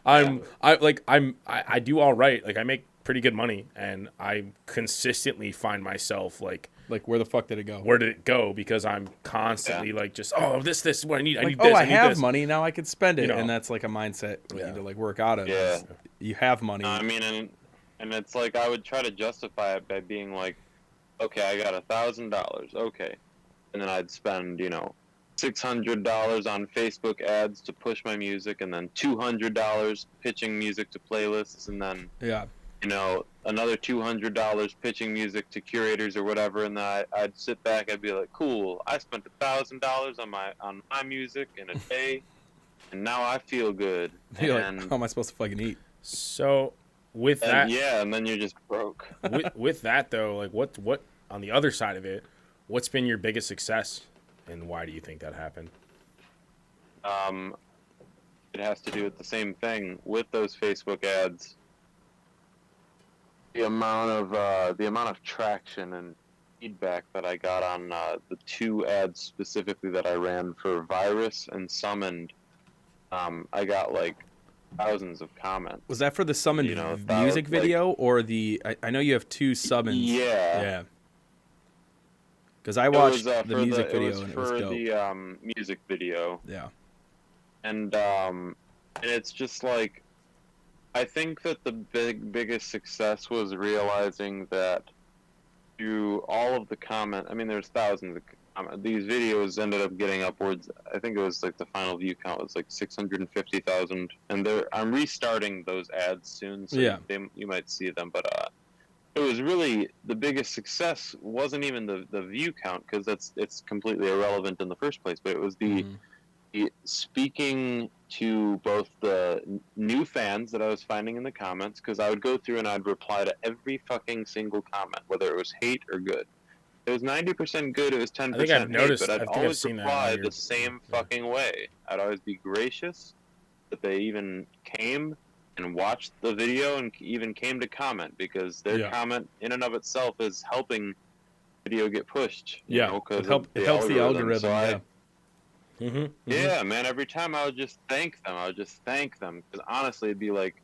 I do all right. Like, I make pretty good money. And I consistently find myself, like, where the fuck did it go? Where did it go? Because I'm constantly, like, just, this is what I need. I need this. I need have this. Money, now I can spend it. And that's, like, a mindset you need to, like, work out of. Yeah. You have money. I mean, and it's like I would try to justify it by being like, okay, I got $1,000, okay, and then I'd spend $600 on Facebook ads to push my music, and then $200 pitching music to playlists, and then another $200 pitching music to curators or whatever, and then I'd sit back, I'd be like, cool, I spent $1,000 on my music in a day, and now I feel good. You're like, how am I supposed to fucking eat? So. With that, and then you're just broke. with that though, like what on the other side of it, what's been your biggest success, and why do you think that happened? It has to do with the same thing with those Facebook ads. The amount of traction and feedback that I got on the two ads specifically that I ran for Virus and Summoned, I got like thousands of comments. Was that for the Summoned music video or the? I know you have two Summons. Yeah. Because I watched the music video and it was dope. For the music video. Yeah. And it's just like, I think that the biggest success was realizing that through all of the comment. I mean, there's thousands of these videos ended up getting upwards. I think it was like the final view count was like 650,000, and I'm restarting those ads soon, so Yeah. you might see them. But it was really the biggest success wasn't even the view count, because it's completely irrelevant in the first place. But it was the speaking to both the new fans that I was finding in the comments, because I would go through and I'd reply to every fucking single comment, whether it was hate or good. It was 90% good, it was 10% I think I've noticed. hate, but I I'd think I've always seen that reply on your- the same fucking way. I'd always be gracious that they even came and watched the video and even came to comment, because their comment in and of itself is helping video get pushed. You know, 'cause it helps the algorithm. So Yeah. yeah, man. Every time I would just thank them. Because honestly, they'd be like,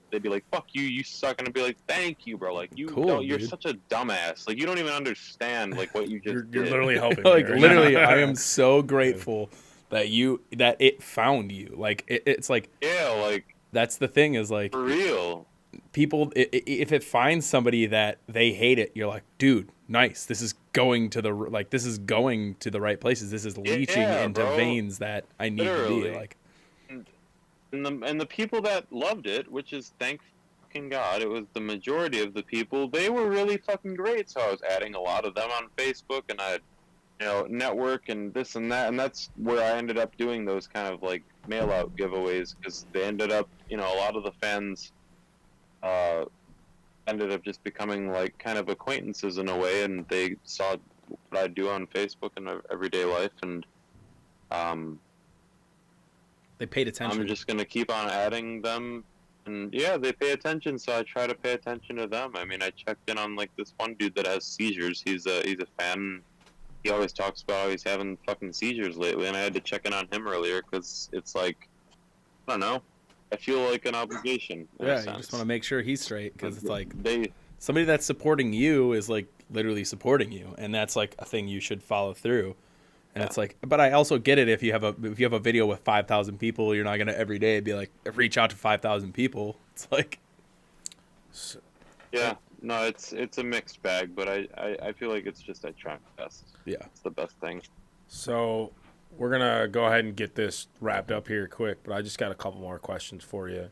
"Fuck you, you suck," and I'd be like, "Thank you, bro. Like you Cool, don't. You're dude. such a dumbass. Like you don't even understand like what you just You're did." literally helping. Like me right literally, now. I am so grateful that it found you. Like it's like Yeah, like that's the thing is like for real. people if it finds somebody that they hate it, you're like, dude, nice. This is going to the right places. This is leaching into bro. veins that I need to be Literally. like. And the people that loved it, which is thank fucking God, it was the majority of the people. They were really fucking great. So I was adding a lot of them on Facebook, and I, network and this and that, and that's where I ended up doing those kind of like mail out giveaways, because they ended up, a lot of the fans ended up just becoming like kind of acquaintances in a way, and they saw what I do on Facebook in everyday life, and They paid attention. I'm just gonna keep on adding them, and yeah, they pay attention, so I try to pay attention to them. I mean, I checked in on like this one dude that has seizures. He's a fan. He always talks about how he's having fucking seizures lately, and I had to check in on him earlier, because it's like, I don't know, I feel like an obligation. Yeah, you just want to make sure he's straight, because it's like they. somebody that's supporting you is like literally supporting you, and that's like a thing you should follow through. And it's like, but I also get it, if you have a video with 5,000 people, you're not gonna every day be like reach out to 5,000 people. It's like, Yeah, no, it's a mixed bag, but I feel like it's just I try my best. yeah. It's the best thing. So we're gonna go ahead and get this wrapped up here quick, but I just got a couple more questions for you.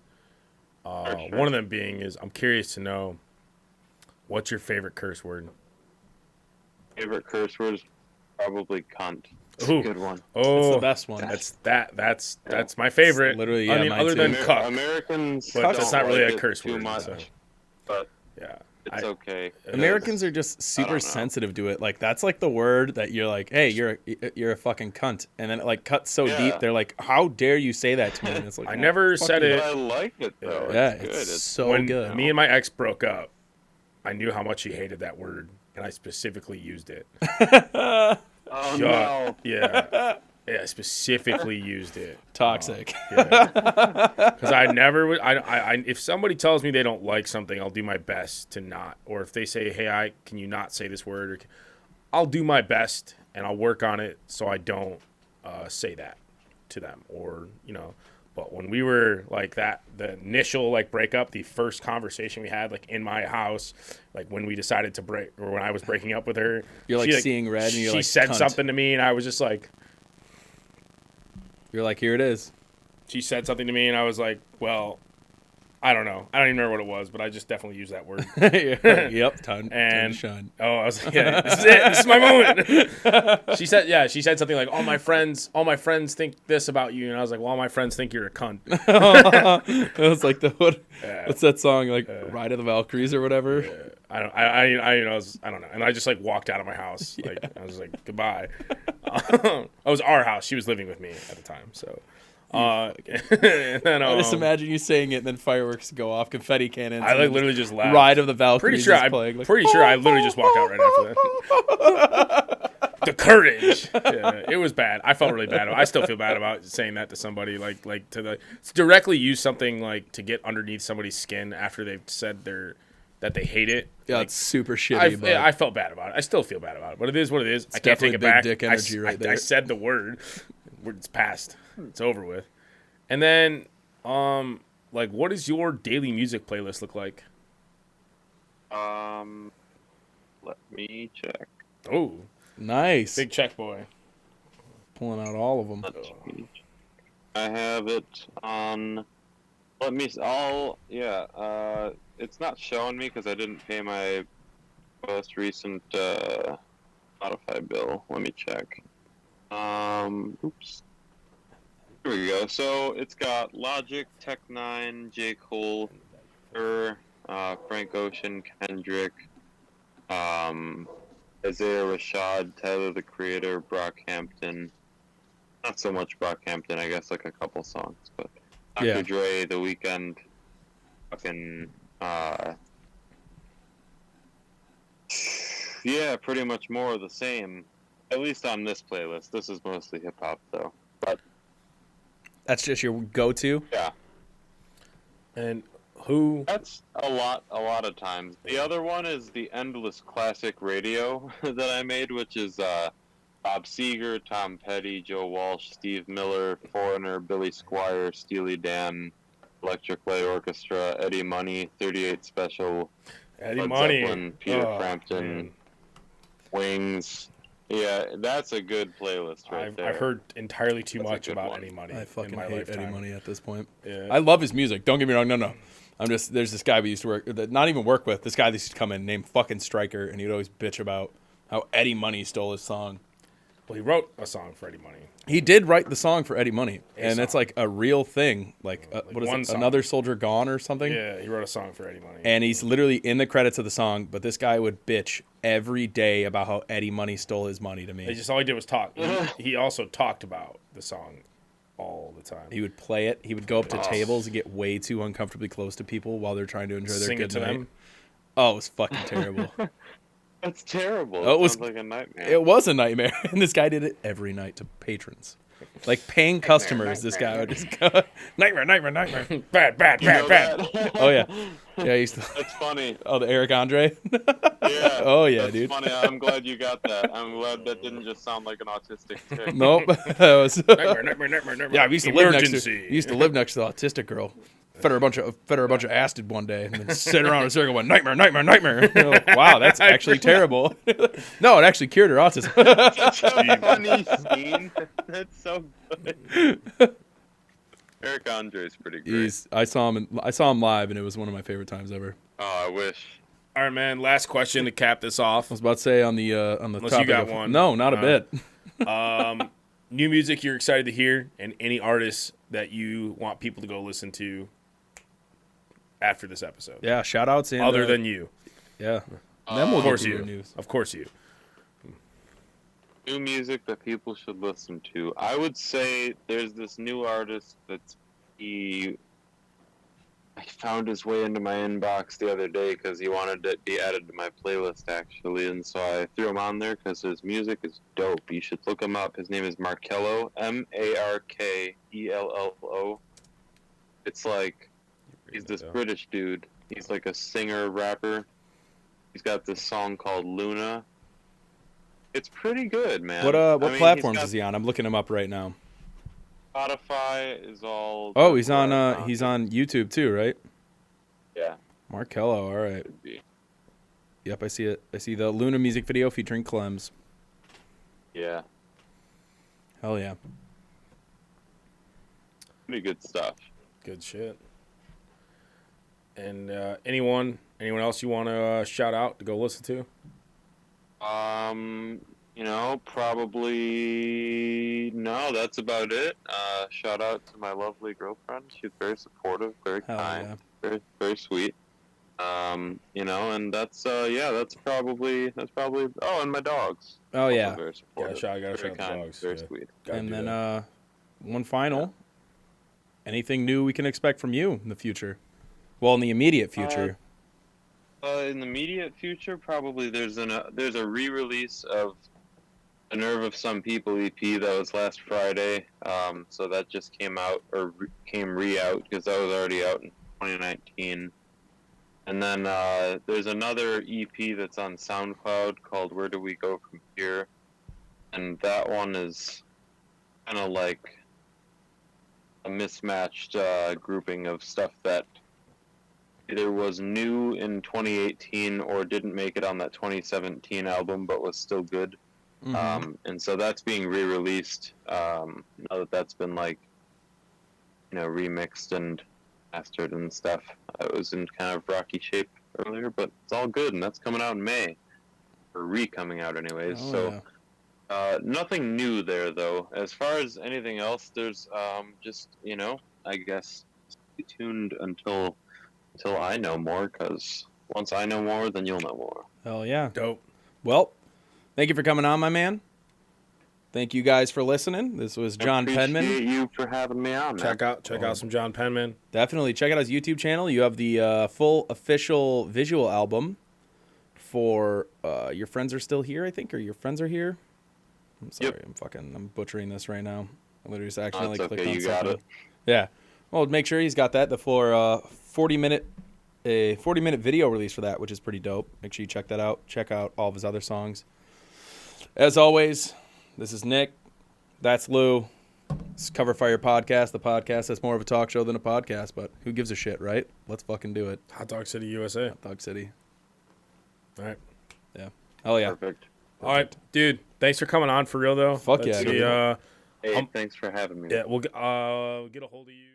Sure. One of them being is, I'm curious to know, what's your favorite curse word? Favorite curse word is probably cunt. It's Ooh. a good one. It's Oh, the best one. that's my favorite. Literally, yeah, I mean, mine other too. than cuck. Americans, But don't that's not really like a it curse too word, much, so. but Yeah. it's okay. Americans are just I super don't know. sensitive to it. Like that's like the word that you're like, hey, you're a fucking cunt, and then it like cuts so Yeah. deep. They're like, how dare you say that to me? And it's like, I oh, never fuck said you. it. But I like it though. Yeah, it's good. it's so When good. me and my ex broke up, I knew how much she hated that word, and I specifically used it. Oh Shut- no. Yeah. Yeah, I specifically used it. Toxic. Because I never would. I if somebody tells me they don't like something, I'll do my best to not. Or if they say, "Hey, can you not say this word?" Or, I'll do my best and I'll work on it so I don't say that to them. Or But when we were like that, the initial like breakup, the first conversation we had like in my house, like when we decided to break, or when I was breaking up with her, You're like she, seeing red, and you're she like, said cunt. something to me, and I was just like. You're like, here it is. She said something to me, and I was like, well, I don't know. I don't even remember what it was, but I just definitely used that word. Yep, time And to shine. oh, I was like, yeah, this is it. This is my moment. She said something like, all my friends think this about you, and I was like, well, all my friends think you're a cunt. It was like what's that song, like Ride of the Valkyries or whatever? I don't know. And I just like walked out of my house. Like I was like, goodbye. It was our house. She was living with me at the time, so. And then, I just imagine you saying it, and then fireworks go off, confetti cannons. I and like then literally just laughed. Ride of the Valkyries Pretty is playing. Like, sure I literally just walked out right after that. The courage. Yeah, it was bad. I felt really bad. I still feel bad about saying that to somebody, like to directly use something like to get underneath somebody's skin after they've said that they hate it. yeah, Like, it's super shitty. But I felt bad about it. I still feel bad about it, but it is what it is. I can't definitely take it big back. dick energy right there. I said the word. It's past. It's over with. And then, like, what does your daily music playlist look like? Let me check. Oh, Nice. big check boy. Pulling out all of them. Let me check. I have it on. Let me. Yeah. It's not showing me because I didn't pay my most recent Spotify bill. Let me check. Oops. Here we go. So it's got Logic, Tech Nine, J. Cole, Frank Ocean, Kendrick, Isaiah Rashad, Tyler the Creator, Brockhampton. Not so much Brockhampton, I guess, like a couple songs, but Dr. Yeah. Dre, The Weeknd, fucking, yeah, pretty much more of the same. At least on this playlist. This is mostly hip hop, though. But That's just your go-to? yeah, And who? that's a lot of times. The other one is the Endless Classic Radio that I made, which is Bob Seger, Tom Petty, Joe Walsh, Steve Miller, Foreigner, Billy Squire, Steely Dan, Electric Light Orchestra, Eddie Money, 38 Special, Eddie Led Money. Zeppelin, Peter Oh, Frampton, man. Wings. Yeah, that's a good playlist right there. I've heard entirely too That's a much good about one. Eddie Money. I in fucking my hate lifetime. Eddie Money at this point. Yeah. I love his music. Don't get me wrong. No. There's this guy we used to not even work with. This guy that used to come in named fucking Stryker, and he'd always bitch about how Eddie Money stole his song. Well, he wrote a song for Eddie Money. He did write the song for Eddie Money, and song. it's like a real thing. Like what is one it? song. Another Soldier Gone or something? Yeah, he wrote a song for Eddie Money. And he's literally in the credits of the song, but this guy would bitch every day about how Eddie Money stole his money to They me. just all he did was talk. He also talked about the song all the time. He would play it. He would go up to tables and get way too uncomfortably close to people while they're trying to enjoy their Sing good it to night. them. Oh, it was fucking terrible. That's terrible. Oh, it was- Sounds like a nightmare. It was a nightmare, and this guy did it every night to patrons, like paying customers. This guy would just go, nightmare. Bad. You know that? Oh yeah, yeah. I used to. That's funny. Oh, the Eric Andre. Yeah. Oh, yeah, that's dude. funny. I'm glad you got that. I'm glad that didn't just sound like an autistic tick. Nope. That was. Nightmare. Yeah, we used to live next to. Emergency. We used to live next to the autistic girl. Fed her a bunch of acid one day, and then sit around in a circle, went nightmare. You're like, wow, that's actually terrible. No, it actually cured her autism. Such a funny scene. That's so good. Eric Andre's pretty great. I saw him live, and it was one of my favorite times ever. Oh, I wish. All right, man. Last question to cap this off. I was about to say on the Unless topic you got of, one. No, not a bit. New music you're excited to hear, and any artists that you want people to go listen to after this episode. Yeah, shout outs and Other than you. yeah. And then we'll Of course get to you. your news. Of course you. New music that people should listen to. I would say there's this new artist I found his way into my inbox the other day because he wanted to be added to my playlist, actually, and so I threw him on there because his music is dope. You should look him up. His name is Markello, Markello. It's like, he's this British dude. He's like a singer, rapper. He's got this song called Luna. It's pretty good, man. What platforms is he on? I'm looking him up right now. Spotify is all. Oh, he's on YouTube too, right? Yeah. Markello, all right. Could be. Yep, I see it. I see the Luna music video featuring Clems. Yeah. Hell yeah. Pretty good stuff. Good shit. And anyone else you want to shout out to go listen to? Probably no. That's about it. Shout out to my lovely girlfriend. She's very supportive, very Hell kind, yeah. very very sweet. And that's that's probably. Oh, and my dogs. Oh Also yeah. very supportive. Gotta very shout out the kind, dogs. very Yeah. sweet. Gotta And do then that. one final. Anything new we can expect from you in the future? Well, in the immediate future. In the immediate future, probably there's a re-release of The Nerve of Some People EP that was last Friday. So that just came out came re-out because that was already out in 2019. And then there's another EP that's on SoundCloud called Where Do We Go From Here, and that one is kind of like a mismatched grouping of stuff that either was new in 2018 or didn't make it on that 2017 album, but was still good. And so that's being re-released. Now that that's been like, remixed and mastered and stuff. It was in kind of rocky shape earlier, but it's all good, and that's coming out in May, or coming out anyways. Nothing new there though. As far as anything else, there's just I guess stay tuned until I know more, because once I know more, then you'll know more. Hell yeah. Dope. Well, thank you for coming on, my man. Thank you guys for listening. This was John Penman. Appreciate you for having me on, man. Check out some John Penman. Definitely check out his YouTube channel. You have the full official visual album for Your Friends Are Still Here, I think, or Your Friends Are Here. I'm sorry, Yep. I'm butchering this right now. I literally just accidentally It's clicked okay, on you got something. it. Yeah. Well, make sure he's got that. The full 40-minute video release for that, which is pretty dope. Make sure you check that out. Check out all of his other songs. As always, this is Nick. That's Lou. It's Cover Fire Podcast. The podcast that's more of a talk show than a podcast, but who gives a shit, right? Let's fucking do it. Hot Dog City, USA. Hot Dog City. All right. Yeah. Oh yeah. Perfect. All right, dude. Thanks for coming on for real though. Fuck yeah, Let's dude. see, Hey, thanks for having me. yeah, we'll get a hold of you.